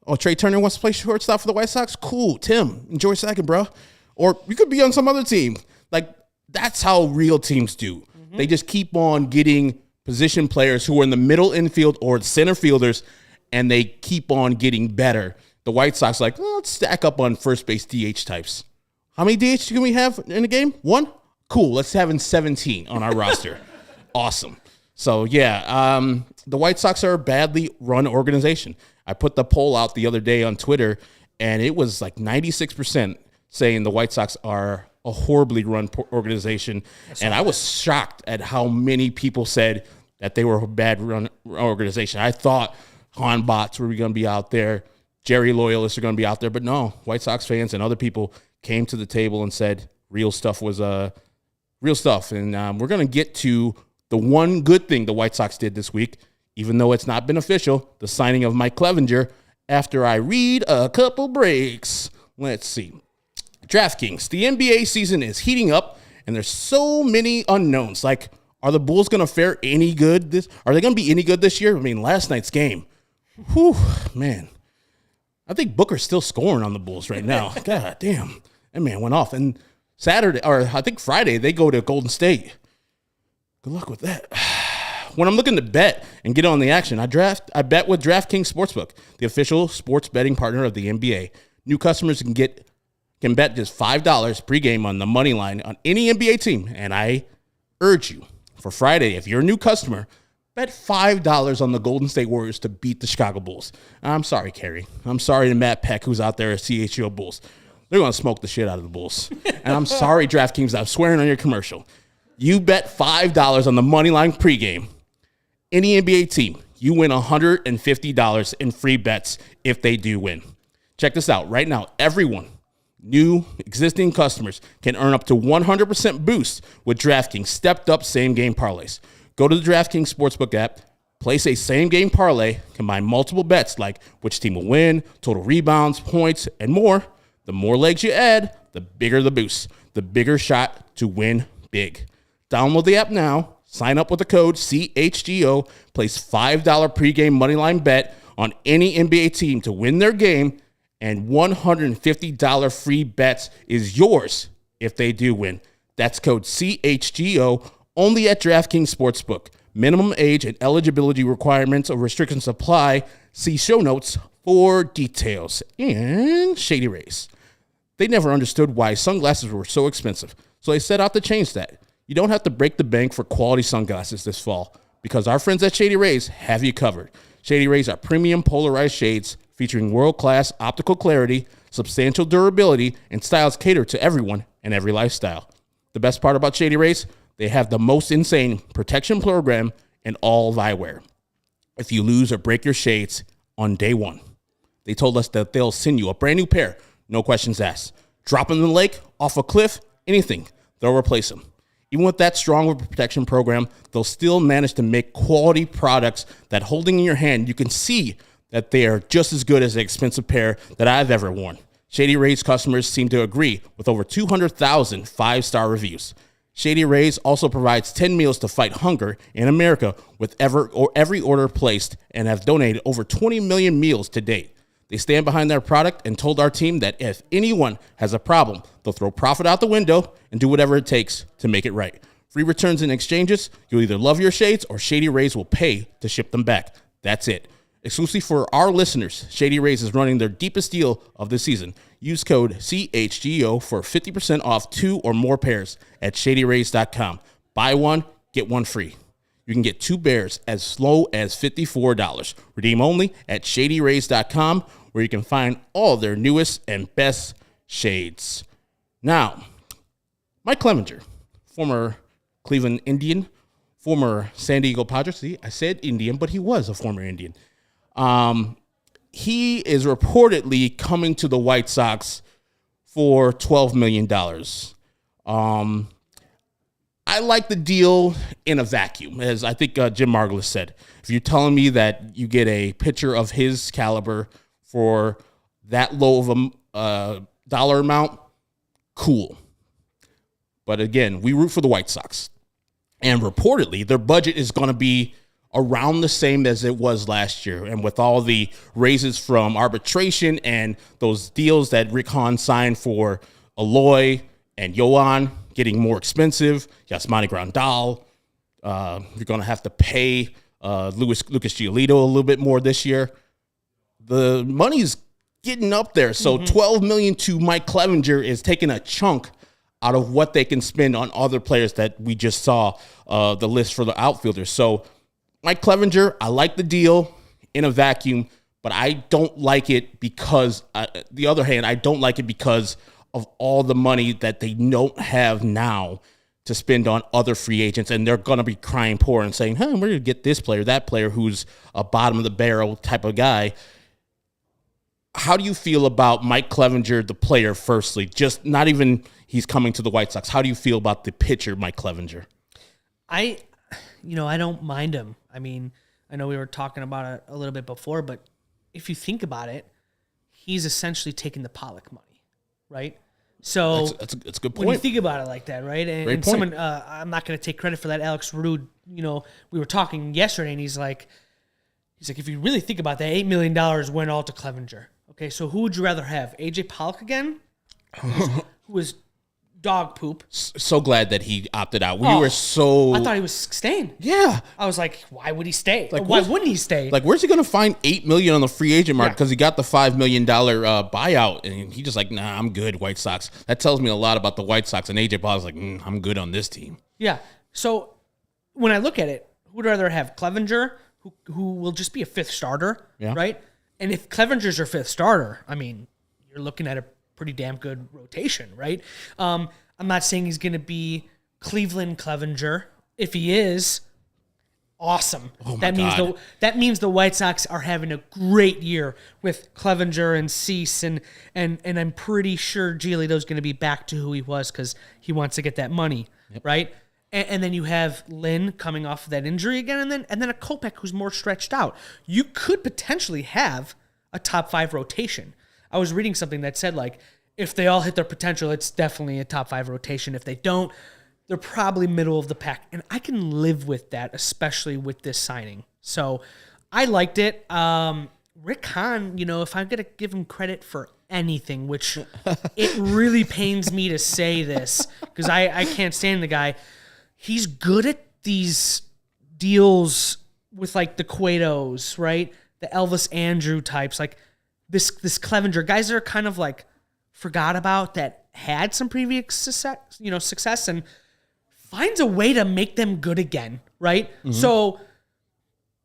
Speaker 1: Oh, Trey Turner wants to play shortstop for the White Sox? Cool. Tim, enjoy second, bro. Or you could be on some other team. Like, that's how real teams do. They just keep on getting position players who are in the middle infield or center fielders, and they keep on getting better. The White Sox like, well, let's stack up on first base DH types. How many DH can we have in a game? One? Cool. Let's have 17 on our roster. Awesome. So, yeah, the White Sox are a badly run organization. I put the poll out the other day on Twitter, and it was like 96% saying the White Sox are a horribly run organization. And I was shocked at how many people said that they were a bad run organization. I thought Han bots were going to be out there, Jerry loyalists are going to be out there, but no, White Sox fans and other people came to the table and said real stuff was real stuff. And we're going to get to the one good thing the White Sox did this week, even though it's not been official, the signing of Mike Clevinger, after I read a couple breaks. Let's see. DraftKings. The NBA season is heating up, and there's so many unknowns. Like, are the Bulls going to fare any good? Are they going to be any good this year? I mean, last night's game. Whew, man. I think Booker's still scoring on the Bulls right now. God damn. That man went off. And Saturday, or I think Friday, they go to Golden State. Good luck with that. When I'm looking to bet and get on the action, I bet with DraftKings Sportsbook, the official sports betting partner of the NBA. New customers can bet just $5 pregame on the money line on any NBA team. And I urge you, for Friday, if you're a new customer, bet $5 on the Golden State Warriors to beat the Chicago Bulls. I'm sorry, Cary. I'm sorry to Matt Peck, who's out there at CHGO Bulls. They're going to smoke the shit out of the Bulls. And I'm sorry, DraftKings, I'm swearing on your commercial. You bet $5 on the money line pregame. Any NBA team, you win $150 in free bets if they do win. Check this out. Right now, everyone, new, existing customers, can earn up to 100% boost with DraftKings stepped-up same-game parlays. Go to the DraftKings Sportsbook app, place a same-game parlay, combine multiple bets like which team will win, total rebounds, points, and more. The more legs you add, the bigger the boost, the bigger shot to win big. Download the app now. Sign up with the code CHGO, place $5 pregame moneyline bet on any NBA team to win their game, and $150 free bets is yours if they do win. That's code CHGO, only at DraftKings Sportsbook. Minimum age and eligibility requirements or restrictions apply. See show notes for details. And Shady Rays. They never understood why sunglasses were so expensive, so they set out to change that. You don't have to break the bank for quality sunglasses this fall because our friends at Shady Rays have you covered. Shady Rays are premium polarized shades featuring world-class optical clarity, substantial durability, and styles catered to everyone and every lifestyle. The best part about Shady Rays, they have the most insane protection program in all eyewear. If you lose or break your shades on day one, they told us that they'll send you a brand new pair, no questions asked. Drop them in the lake, off a cliff, anything, they'll replace them. Even with that strong of a protection program, they'll still manage to make quality products that holding in your hand, you can see that they are just as good as the expensive pair that I've ever worn. Shady Rays customers seem to agree with over 200,000 five-star reviews. Shady Rays also provides 10 meals to fight hunger in America with every order placed and have donated over 20 million meals to date. They stand behind their product and told our team that if anyone has a problem, they'll throw profit out the window and do whatever it takes to make it right. Free returns and exchanges. You'll either love your shades or Shady Rays will pay to ship them back. That's it. Exclusively for our listeners, Shady Rays is running their deepest deal of the season. Use code CHGO for 50% off 2 or more pairs at ShadyRays.com. Buy one, get one free. You can get 2 pairs as low as $54. Redeem only at ShadyRays.com, where you can find all their newest and best shades. Now, Mike Clevinger, former Cleveland Indian, former San Diego Padres. See, I said Indian, but he was a former Indian. He is reportedly coming to the White Sox for $12 million. I like the deal in a vacuum, as I think Jim Margulis said. If you're telling me that you get a pitcher of his caliber for that low of a dollar amount, cool. But again, we root for the White Sox. And reportedly, their budget is going to be around the same as it was last year. And with all the raises from arbitration and those deals that Rick Hahn signed for Aloy and Yoan getting more expensive, Yasmani Grandal, you're going to have to pay Lucas Giolito a little bit more this year. The money's getting up there. So $12 million to Mike Clevinger is taking a chunk out of what they can spend on other players that we just saw the list for the outfielders. So Mike Clevinger, I like the deal in a vacuum, but I don't like it because, the other hand, I don't like it because of all the money that they don't have now to spend on other free agents, and they're going to be crying poor and saying, we're going to get this player, that player who's a bottom of the barrel type of guy. How do you feel about Mike Clevinger, the player, firstly? Just not even he's coming to the White Sox. How do you feel about the pitcher, Mike Clevinger?
Speaker 2: I don't mind him. I mean, I know we were talking about it a little bit before, but if you think about it, he's essentially taking the Pollock money, right? So
Speaker 1: that's a good point.
Speaker 2: When you think about it like that, right? And
Speaker 1: point.
Speaker 2: someone, I'm not going to take credit for that. Alex Rude, we were talking yesterday, and he's like, if you really think about that, $8 million went all to Clevenger. Okay, so who would you rather have? AJ Pollock again, who was dog poop.
Speaker 1: So glad that he opted out. We were so.
Speaker 2: I thought he was staying.
Speaker 1: Yeah.
Speaker 2: I was like, why would he stay? Like, why wouldn't he stay?
Speaker 1: Like, where's he going to find $8 million on the free agent market? Because he got the $5 million buyout, and he just like, nah, I'm good, White Sox. That tells me a lot about the White Sox. And AJ Pollock's like, I'm good on this team.
Speaker 2: Yeah. So when I look at it, who would I rather have? Clevenger, who will just be a fifth starter, right? And if Clevenger's your fifth starter, I mean, you're looking at a pretty damn good rotation, right? I'm not saying he's going to be Cleveland Clevenger. If he is, awesome. That means the White Sox are having a great year with Clevenger and Cease, and I'm pretty sure Giolito's going to be back to who he was because he wants to get that money, right? And then you have Lynn coming off of that injury again, and then a Kopech who's more stretched out. You could potentially have a top 5 rotation. I was reading something that said, like, if they all hit their potential, it's definitely a top 5 rotation. If they don't, they're probably middle of the pack. And I can live with that, especially with this signing. So I liked it. Rick Hahn, if I'm going to give him credit for anything, which it really pains me to say this because I can't stand the guy. He's good at these deals with, like, the Cuetos, right? The Elvis Andrew types, like this Clevenger, guys that are kind of like forgot about that had some previous success and finds a way to make them good again, right? Mm-hmm. So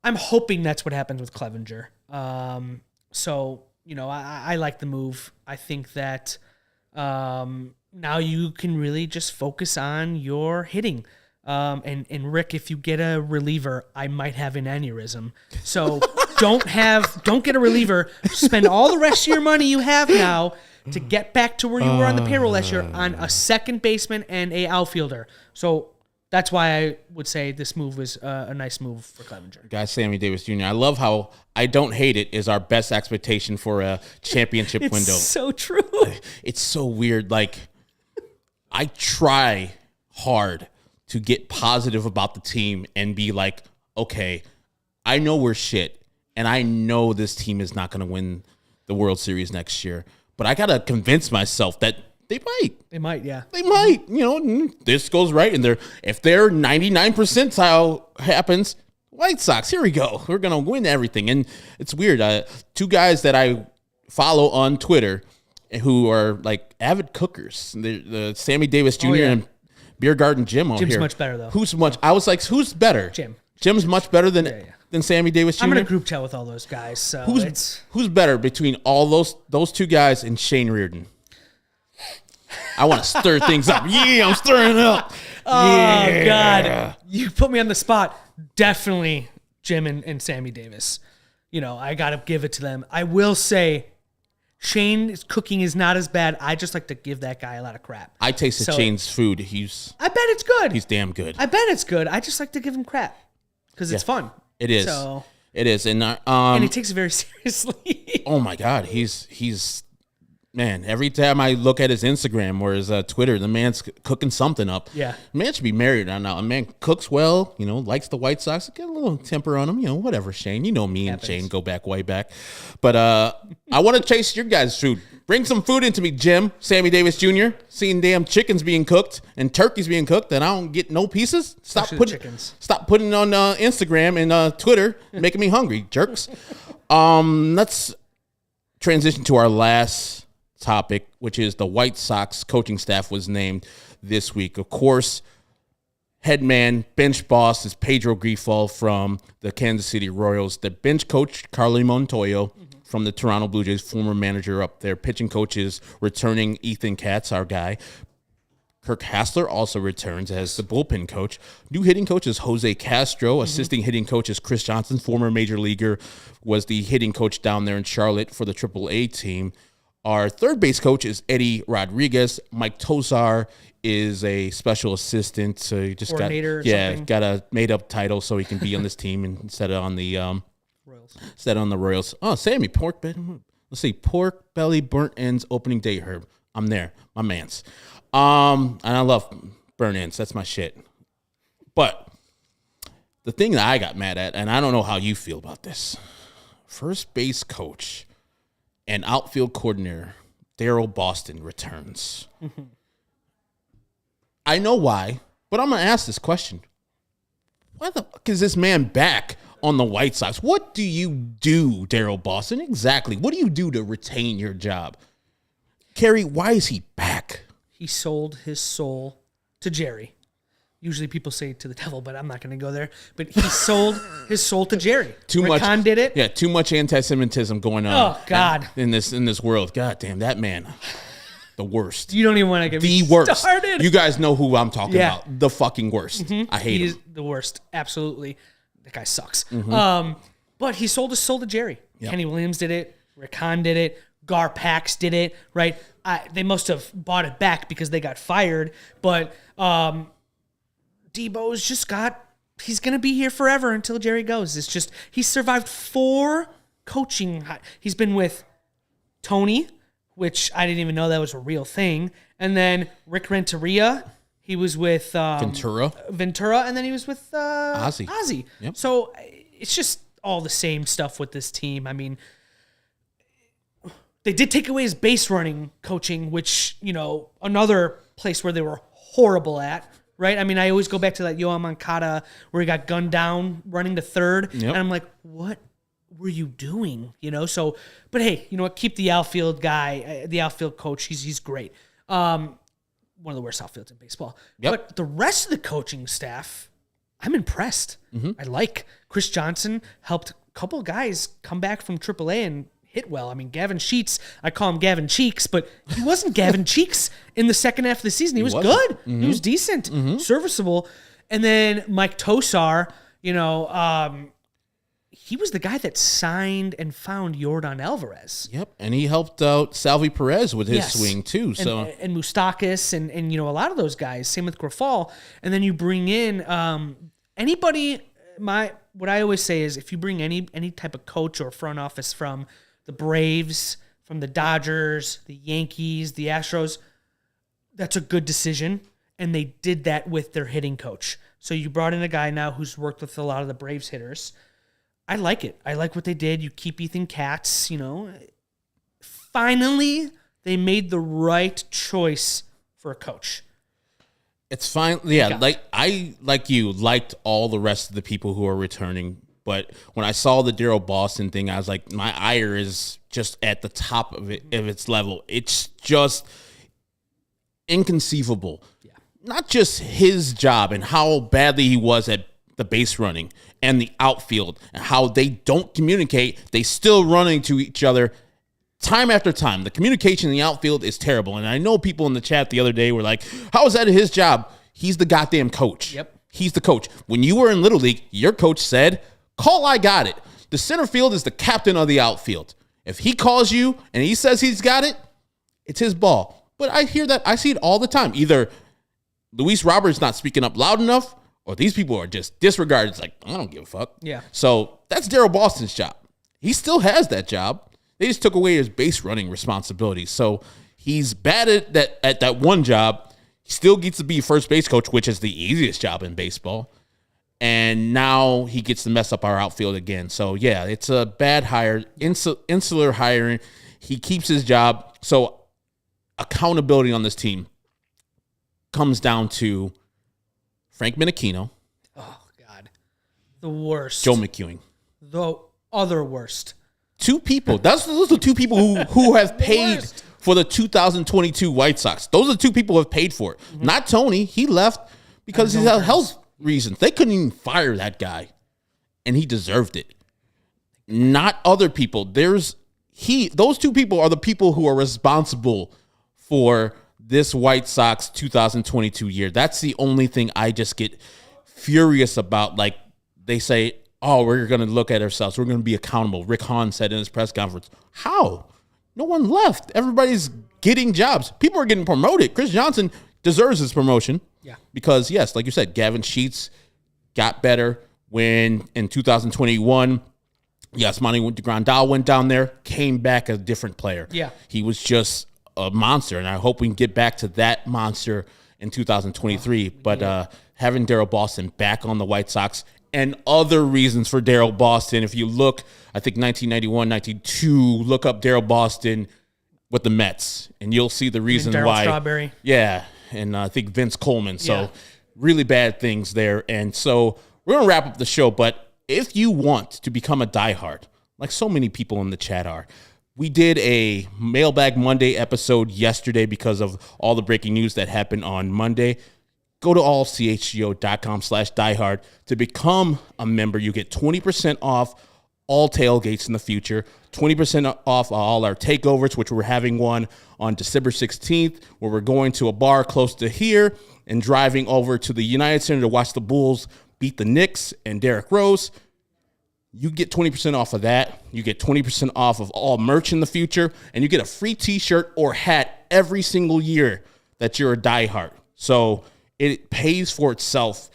Speaker 2: I'm hoping that's what happens with Clevenger. I like the move. I think that now you can really just focus on your hitting. And Rick, if you get a reliever, I might have an aneurysm. So don't get a reliever. Spend all the rest of your money you have now to get back to where you were on the payroll last year on a second baseman and a outfielder. So that's why I would say this move was a nice move for Clevenger.
Speaker 1: Guys, Sammy Davis Jr., I love how I don't hate it is our best expectation for a championship window.
Speaker 2: It's so true.
Speaker 1: It's so weird. Like, I try hard to get positive about the team and be like, okay, I know we're shit, and I know this team is not going to win the World Series next year, but I got to convince myself that they might.
Speaker 2: They might, yeah.
Speaker 1: They might. This goes right, and if their 99 percentile happens, White Sox, here we go. We're going to win everything. And it's weird. 2 guys that I follow on Twitter who are like avid cookers, the Sammy Davis Jr. and Beer Garden Jim on here.
Speaker 2: Jim's much better, though.
Speaker 1: I was like, who's better?
Speaker 2: Jim.
Speaker 1: Jim's much better than Sammy Davis Jr.?
Speaker 2: I'm in a group chat with all those guys. So
Speaker 1: who's better between all those 2 guys and Shane Reardon? I want to stir things up. Yeah, I'm stirring it up.
Speaker 2: Oh, God. You put me on the spot. Definitely Jim and Sammy Davis. I got to give it to them. I will say Shane's cooking is not as bad. I just like to give that guy a lot of crap.
Speaker 1: I tasted Shane's food. I
Speaker 2: bet it's good.
Speaker 1: He's damn good.
Speaker 2: I bet it's good. I just like to give him crap because it's fun.
Speaker 1: It is.
Speaker 2: So
Speaker 1: it is, and
Speaker 2: he takes it very seriously.
Speaker 1: Oh my God, he's man. Every time I look at his Instagram or his Twitter, the man's cooking something up.
Speaker 2: Yeah,
Speaker 1: the man should be married now. A man cooks well, likes the White Sox. Get a little temper on him, whatever. Shane, me and Shane go back way back, but I want to taste your guys' food. Bring some food into me, Jim. Sammy Davis Jr. Seeing damn chickens being cooked and turkeys being cooked, and I don't get no pieces. Stop putting it on Instagram and Twitter, making me hungry, jerks. Let's transition to our last topic, which is the White Sox coaching staff was named this week. Of course, head man, bench boss is Pedro Grifol from the Kansas City Royals. The bench coach, Carly Montoyo, from the Toronto Blue Jays, former manager up there. Pitching coach is returning Ethan Katz, our guy. Kirk Hassler also returns as the bullpen coach. New hitting coach is Jose Castro. Assisting hitting coach is Chris Johnson, former major leaguer, was the hitting coach down there in Charlotte for the AAA team. Our third base coach is Eddie Rodriguez. Mike Tosar is a special assistant. So he just got a made-up title so he can be on this team instead of on the Royals. Oh, Sammy, pork belly burnt ends opening day herb. I'm there. My man's. And I love burn-ins. That's my shit. But the thing that I got mad at, and I don't know how you feel about this, first base coach and outfield coordinator Daryl Boston returns. I know why, but I'm going to ask this question. Why the fuck is this man back on the White Sox? What do you do, Daryl Boston? Exactly. What do you do to retain your job? Cary, why is he back?
Speaker 2: He sold his soul to Jerry. Usually people say to the devil, but I'm not going to go there. But he sold his soul to Jerry. Rick Hahn did it.
Speaker 1: Yeah, too much anti-Semitism going on.
Speaker 2: Oh, God.
Speaker 1: In this world. God damn, that man. The worst.
Speaker 2: You don't even want to get me
Speaker 1: worst.
Speaker 2: started.
Speaker 1: You guys know who I'm talking about. The fucking worst. I hate him.
Speaker 2: He's the worst. Absolutely. That guy sucks. But he sold his soul to Jerry. Yep. Kenny Williams did it. Rick Hahn did it. Gar Pax did it, right? They must have bought it back because they got fired. But Debo's he's going to be here forever until Jerry goes. It's just, he's survived 4 coaching. He's been with Tony, which I didn't even know that was a real thing. And then Rick Renteria, he was with Ventura, and then he was with Ozzie. Yep. So it's just all the same stuff with this team. I mean, they did take away his base running coaching, which, another place where they were horrible at, right? I mean, I always go back to that Yoan Moncada where he got gunned down running to third. Yep. And I'm like, what were you doing? So, but hey, you know what? Keep the outfield guy, the outfield coach. He's great. One of the worst outfields in baseball. Yep. But the rest of the coaching staff, I'm impressed. I like Chris Johnson helped a couple of guys come back from AAA and hit well. I mean, Gavin Sheets, I call him Gavin Cheeks, but he wasn't Gavin Cheeks in the second half of the season. He was good. He was decent, serviceable. And then Mike Tosar, he was the guy that signed and found Yordan Alvarez.
Speaker 1: Yep, and he helped out Salvi Perez with his swing too. So
Speaker 2: and Moustakas and a lot of those guys. Same with Grafal. And then you bring in anybody. What I always say is if you bring any type of coach or front office from the Braves, from the Dodgers, the Yankees, the Astros, that's a good decision. And they did that with their hitting coach. So you brought in a guy now who's worked with a lot of the Braves hitters. I like it. I like what they did. You keep Ethan Katz, Finally, they made the right choice for a coach.
Speaker 1: It's fine. Yeah, I liked all the rest of the people who are returning. But when I saw the Daryl Boston thing, I was like, my ire is just at the top of its level. It's just inconceivable. Yeah. Not just his job and how badly he was at the base running and the outfield and how they don't communicate. They still run into each other time after time. The communication in the outfield is terrible. And I know people in the chat the other day were like, how is that his job? He's the goddamn coach.
Speaker 2: Yep.
Speaker 1: He's the coach. When you were in Little League, your coach said, call, I got it. The center field is the captain of the outfield. If he calls you and he says he's got it, it's his ball. But I hear that. I see it all the time. Either Luis Roberts not speaking up loud enough or these people are just disregarded. It's like, I don't give a fuck.
Speaker 2: Yeah.
Speaker 1: So that's Daryl Boston's job. He still has that job. They just took away his base running responsibilities. So he's bad at that one job. He still gets to be first base coach, which is the easiest job in baseball. And now he gets to mess up our outfield again. So, yeah, it's a bad hire, insular hiring. He keeps his job. So accountability on this team comes down to Frank Menachino.
Speaker 2: Oh, God. The worst.
Speaker 1: Joe McEwing.
Speaker 2: The other worst.
Speaker 1: 2 people. Those are the 2 people who have paid for the 2022 White Sox. Those are the 2 people who have paid for it. Mm-hmm. Not Tony. He left because he had health reasons. They couldn't even fire that guy, and he deserved it. Not other people. Those 2 people are the people who are responsible for this White Sox 2022 year. That's the only thing I just get furious about. Like, they say, oh, we're going to look at ourselves. We're going to be accountable. Rick Hahn said in his press conference. How? No one left. Everybody's getting jobs. People are getting promoted. Chris Johnson deserves his promotion.
Speaker 2: Yeah.
Speaker 1: Because, yes, like you said, Gavin Sheets got better when in 2021, Yasmani Grandal went down there, came back a different player.
Speaker 2: Yeah.
Speaker 1: He was just a monster, and I hope we can get back to that monster in 2023. But having Daryl Boston back on the White Sox and other reasons for Daryl Boston. If you look, I think 1991, 92, look up Daryl Boston with the Mets, and you'll see the reason why.
Speaker 2: Strawberry.
Speaker 1: Yeah, and I think Vince Coleman. So really bad things there. And so we're going to wrap up the show, but if you want to become a diehard, like so many people in the chat are, we did a Mailbag Monday episode yesterday because of all the breaking news that happened on Monday. Go to allchgo.com/diehard to become a member. You get 20% off all tailgates in the future, 20% off all our takeovers, which we're having one on December 16th, where we're going to a bar close to here and driving over to the United Center to watch the Bulls beat the Knicks and Derrick Rose. You get 20% off of that. You get 20% off of all merch in the future, and you get a free t-shirt or hat every single year that you're a diehard. So it pays for itself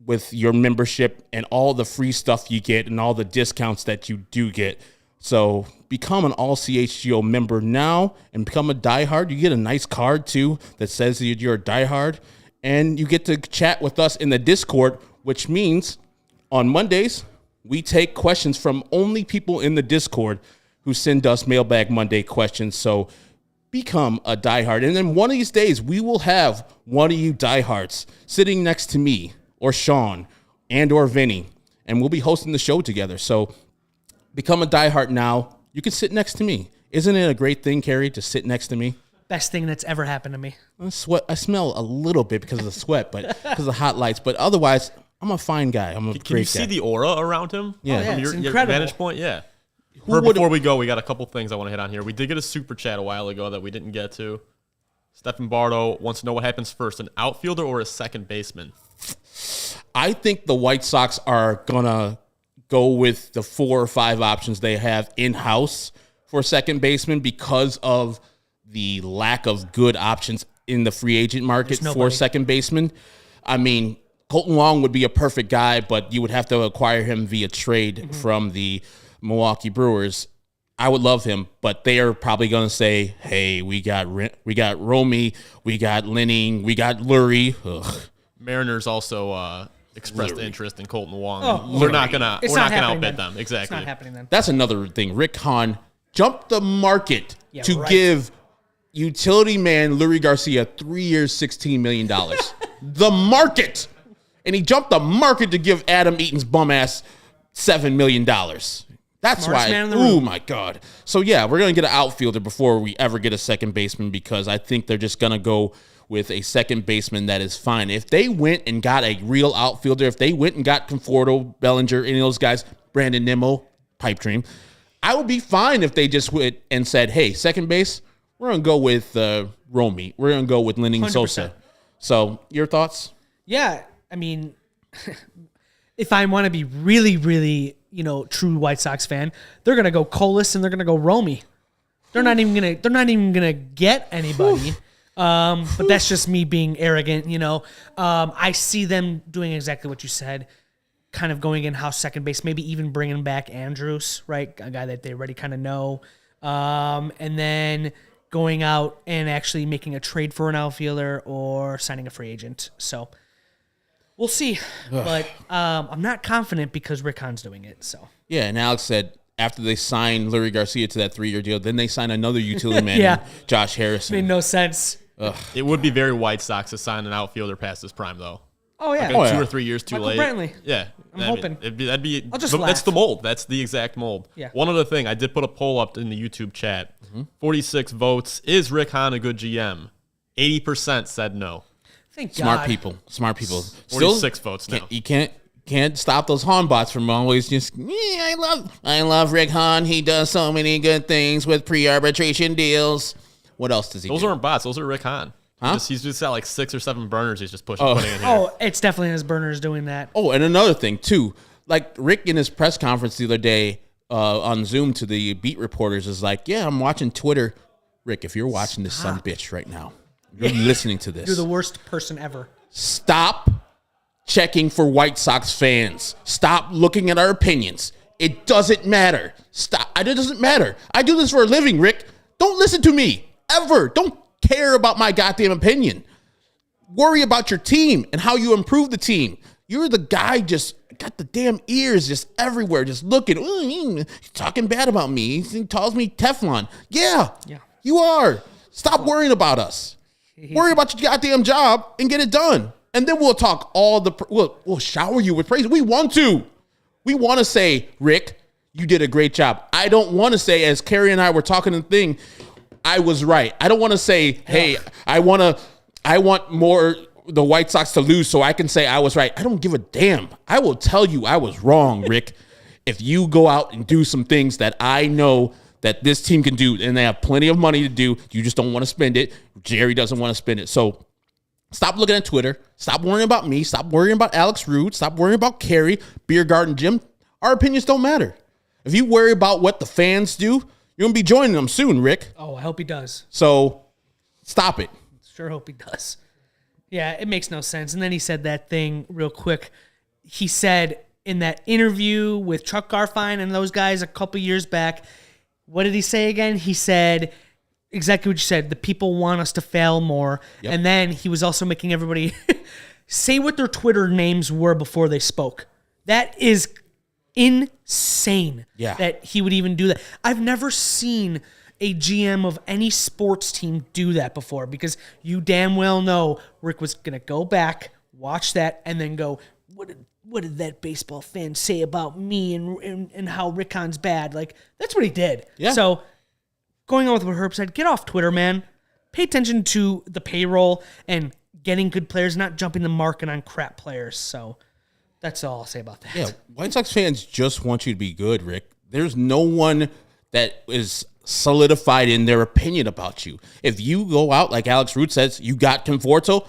Speaker 1: with your membership and all the free stuff you get and all the discounts that you do get. So become an all CHGO member now and become a diehard. You get a nice card too that says that you're a diehard, and you get to chat with us in the Discord, which means on Mondays, we take questions from only people in the Discord who send us Mailbag Monday questions. So become a diehard. And then one of these days, we will have one of you diehards sitting next to me or Sean and or Vinny, and we'll be hosting the show together. So become a diehard now. You can sit next to me. Isn't it a great thing, Cary, to sit next to me?
Speaker 2: Best thing that's ever happened to me.
Speaker 1: I smell a little bit because of the sweat, but because of the hot lights. But otherwise, I'm a fine guy. I'm a great guy.
Speaker 3: Can you see the aura around him?
Speaker 1: Yeah.
Speaker 3: From
Speaker 2: It's
Speaker 3: your
Speaker 2: incredible.
Speaker 3: vantage point? Yeah. Before we go, we got a couple things I want to hit on here. We did get a super chat a while ago that we didn't get to. Stephen Bardo wants to know what happens first, an outfielder or a second baseman?
Speaker 1: I think the White Sox are going to go with the 4 or 5 options they have in-house for second baseman because of the lack of good options in the free agent market for second baseman. I mean, Colton Wong would be a perfect guy, but you would have to acquire him via trade from the Milwaukee Brewers. I would love him, but they are probably going to say, hey, we got Romy, we got Linning, we got Lurie. Ugh.
Speaker 3: Mariners also expressed interest in Colton Wong.
Speaker 2: Oh,
Speaker 3: we're not gonna outbid
Speaker 2: then.
Speaker 3: them. Exactly.
Speaker 2: It's not happening then.
Speaker 1: That's another thing. Rick Hahn jumped the market to give utility man Lurie Garcia 3 years, $16 million. The market. And he jumped the market to give Adam Eaton's bum ass $7 million. That's why. Oh, my God. So, yeah, we're going to get an outfielder before we ever get a second baseman because I think they're just going to go with a second baseman that is fine. If they went and got a real outfielder, if they went and got Conforto, Bellinger, any of those guys, Brandon Nimmo, pipe dream, I would be fine if they just went and said, hey, second base, we're going to go with Romy. We're going to go with Lenning Sosa. So, your thoughts?
Speaker 2: Yeah, I mean, if I want to be really, really, true White Sox fan, they're gonna go Colas and they're gonna go Romy. They're not even gonna get anybody. But that's just me being arrogant, I see them doing exactly what you said, kind of going in-house second base, maybe even bringing back Andrews, right? A guy that they already kind of know. And then going out and actually making a trade for an outfielder or signing a free agent. So we'll see. But I'm not confident because Rick Hahn's doing it. So
Speaker 1: yeah, and Alex said after they signed Lurie Garcia to that 3-year deal, then they signed another utility man, Josh Harrison.
Speaker 2: Made no sense.
Speaker 1: Ugh.
Speaker 3: It would be very White Sox to sign an outfielder past his prime, though.
Speaker 2: Oh, yeah.
Speaker 3: Like 2 or 3 years too
Speaker 2: Michael
Speaker 3: late.
Speaker 2: Brantley.
Speaker 3: Yeah.
Speaker 2: I'm hoping.
Speaker 3: That'd be
Speaker 2: I'll just
Speaker 3: that's
Speaker 2: laugh.
Speaker 3: the mold. That's the exact mold.
Speaker 2: Yeah.
Speaker 3: One other thing, I did put a poll up in the YouTube chat. 46 votes. Is Rick Hahn a good GM? 80% said no.
Speaker 2: Thank
Speaker 1: Smart
Speaker 2: God.
Speaker 1: people.
Speaker 3: 46 votes now.
Speaker 1: You can't stop those Hahn bots from always just, I love Rick Hahn. He does so many good things with pre-arbitration deals. What else does he do?
Speaker 3: Those aren't bots. Those are Rick Hahn.
Speaker 1: Huh?
Speaker 3: He's just got like 6 or 7 burners he's just putting in here.
Speaker 2: Oh, it's definitely his burners doing that.
Speaker 1: Oh, and another thing, too. Like, Rick in his press conference the other day on Zoom to the beat reporters is like, yeah, I'm watching Twitter. Rick, if you're watching this son of a bitch right now, you're listening to this.
Speaker 2: You're the worst person ever.
Speaker 1: Stop checking for White Sox fans. Stop looking at our opinions. It doesn't matter. Stop. It doesn't matter. I do this for a living, Rick. Don't listen to me. ever. Don't care about my goddamn opinion. Worry about your team and how you improve the team. You're the guy just got the damn ears just everywhere, just looking. He's talking bad about me. He calls me Teflon. Yeah, you are. Stop worrying about us. Worry about your goddamn job and get it done. And then we'll talk we'll shower you with praise. We want to. We want to say, Rick, you did a great job. I don't want to say, as Cary and I were talking the thing, I was right. I don't want to say, hey, I want more the White Sox to lose so I can say I was right. I don't give a damn. I will tell you I was wrong, Rick. If you go out and do some things that I know that this team can do, and they have plenty of money to do, you just don't want to spend it. Jerry doesn't want to spend it. So stop looking at Twitter. Stop worrying about me. Stop worrying about Alex Rude. Stop worrying about Cary, Beer Garden Jim. Our opinions don't matter. If you worry about what the fans do, you're going to be joining them soon, Rick.
Speaker 2: Oh, I hope he does.
Speaker 1: So stop it.
Speaker 2: Sure hope he does. Yeah, it makes no sense. And then he said that thing real quick. He said in that interview with Chuck Garfien and those guys a couple years back, what did he say again? He said exactly what you said. The people want us to fail more. Yep. And then he was also making everybody say what their Twitter names were before they spoke. That is insane that he would even do that. I've never seen a GM of any sports team do that before, because you damn well know Rick was going to go back, watch that, and then go, what did that baseball fan say about me and how Rick Hahn's bad? Like, that's what he did. Yeah. So going on with what Herb said, get off Twitter, man. Pay attention to the payroll and getting good players, not jumping the market on crap players. So that's all I'll say about that.
Speaker 1: Yeah, White Sox fans just want you to be good, Rick. There's no one that is solidified in their opinion about you. If you go out, like Alex Root says, you got Conforto,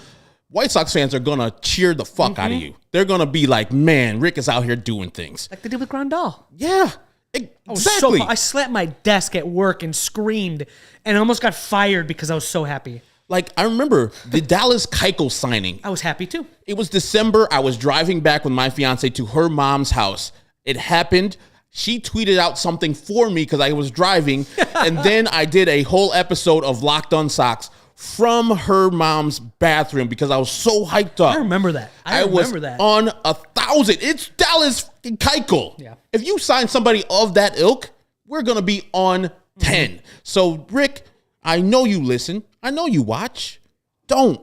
Speaker 1: White Sox fans are going to cheer the fuck out of you. They're going to be like, man, Rick is out here doing things.
Speaker 2: Like they did with Grandal.
Speaker 1: Yeah, exactly.
Speaker 2: I slapped my desk at work and screamed and almost got fired because I was so happy.
Speaker 1: Like, I remember the Dallas Keuchel signing.
Speaker 2: I was happy too.
Speaker 1: It was December. I was driving back with my fiance to her mom's house. It happened. She tweeted out something for me because I was driving, and then I did a whole episode of Locked On Sox from her mom's bathroom because I was so hyped up.
Speaker 2: I remember that. I remember that.
Speaker 1: On 1,000. It's Dallas Keuchel.
Speaker 2: Yeah.
Speaker 1: If you sign somebody of that ilk, we're going to be on 10. So, Rick, I know you listen. I know you watch. Don't.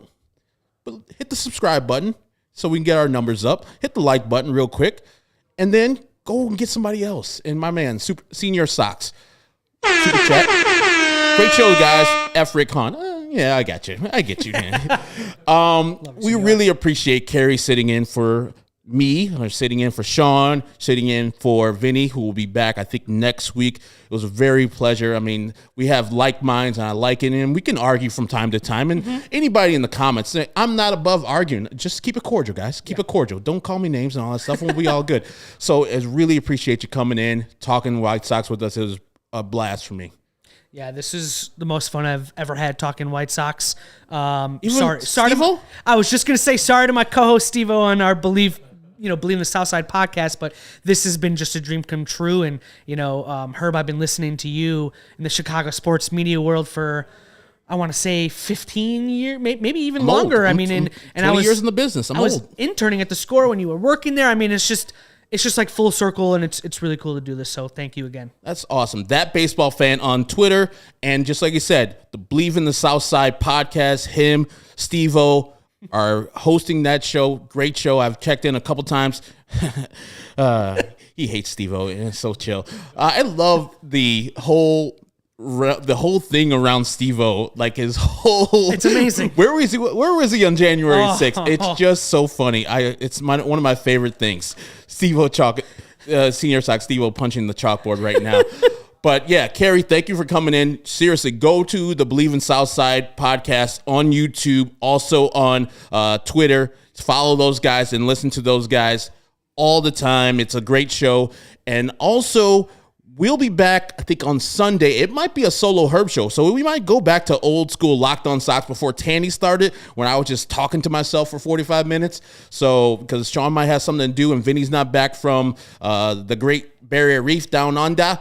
Speaker 1: But hit the subscribe button so we can get our numbers up. Hit the like button real quick. And then go and get somebody else. And my man, Senior Sox. Super chat. Great show, guys. F. Rick Hahn. Yeah, I got you. I get you, man. We really appreciate Cary sitting in for me, or sitting in for Sean, sitting in for Vinny, who will be back, I think, next week. It was a very pleasure. I mean, we have like minds, and I like it, and we can argue from time to time. And anybody in the comments, I'm not above arguing. Just keep it cordial, guys. Keep it cordial. Don't call me names and all that stuff, and we'll be all good. So I really appreciate you coming in, talking White Sox with us. It was a blast for me.
Speaker 2: Yeah, this is the most fun I've ever had talking White Sox.
Speaker 1: Sorry,
Speaker 2: I was just going to say sorry to my co-host Steve-O on our Believe in the Southside podcast, but this has been just a dream come true. And, Herb, I've been listening to you in the Chicago sports media world for, I want to say 15 years, maybe even longer.
Speaker 1: I was years in the business. I was
Speaker 2: interning at the Score when you were working there. I mean, it's just like full circle, and it's really cool to do this. So thank you again.
Speaker 1: That's awesome. That baseball fan on Twitter, and just like you said, the Believe in the Southside podcast, him, Steve-O, are hosting that show. Great show. I've checked in a couple times. He hates Steve-O. It's so chill. I love the whole thing around Steve-O, like his whole.
Speaker 2: It's amazing.
Speaker 1: Where was he on January 6th? It's just so funny. It's one of my favorite things. Steve-O Senior Sox, Steve-O punching the chalkboard right now. But yeah, Cary, thank you for coming in. Seriously, go to the Believe in Southside podcast on YouTube, also on Twitter. Follow those guys and listen to those guys all the time. It's a great show. And also, we'll be back, I think, on Sunday. It might be a solo Herb show, so we might go back to old school Locked On Sox before Tanny started, when I was just talking to myself for 45 minutes. So, because Sean might have something to do, and Vinny's not back from the Great Barrier Reef down under.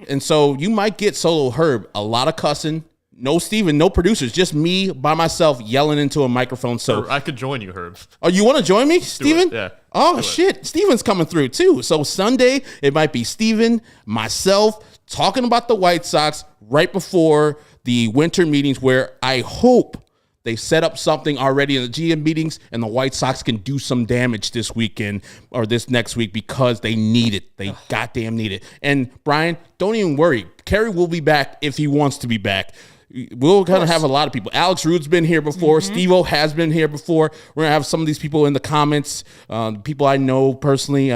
Speaker 1: And so you might get solo Herb, a lot of cussing, No Steven, no producers, just me by myself yelling into a microphone. So
Speaker 3: I could join you, Herb.
Speaker 1: Oh, you want to join me, Steven?
Speaker 3: Yeah.
Speaker 1: Oh, shit. Steven's coming through, too. So Sunday, it might be Steven, myself, talking about the White Sox right before the winter meetings where I hope they set up something already in the GM meetings and the White Sox can do some damage this weekend or this next week because they need it. They goddamn need it. And, Brian, don't even worry. Cary will be back if he wants to be back. We'll kind of have a lot of people. Alex Rude's been here before. Steve-O has been here before. We're going to have some of these people in the comments, people I know personally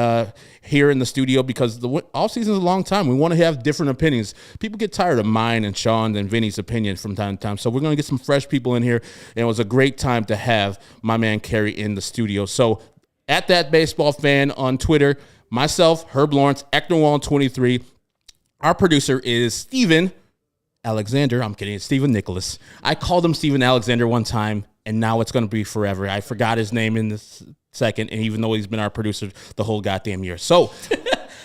Speaker 1: here in the studio because the offseason is a long time. We want to have different opinions. People get tired of mine and Sean and Vinny's opinion from time to time. So we're going to get some fresh people in here. And it was a great time to have my man Cary in the studio. So at That Baseball Fan on Twitter, myself, Herb Lawrence, Ecknerwall23. Our producer is Steven Alexander. I'm kidding. It's Stephen Nicholas. I called him Stephen Alexander one time, and now it's going to be forever. I forgot his name in this second, and even though he's been our producer the whole goddamn year. So,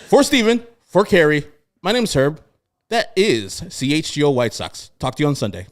Speaker 1: for Stephen, for Cary, my name's Herb. That is CHGO White Sox. Talk to you on Sunday.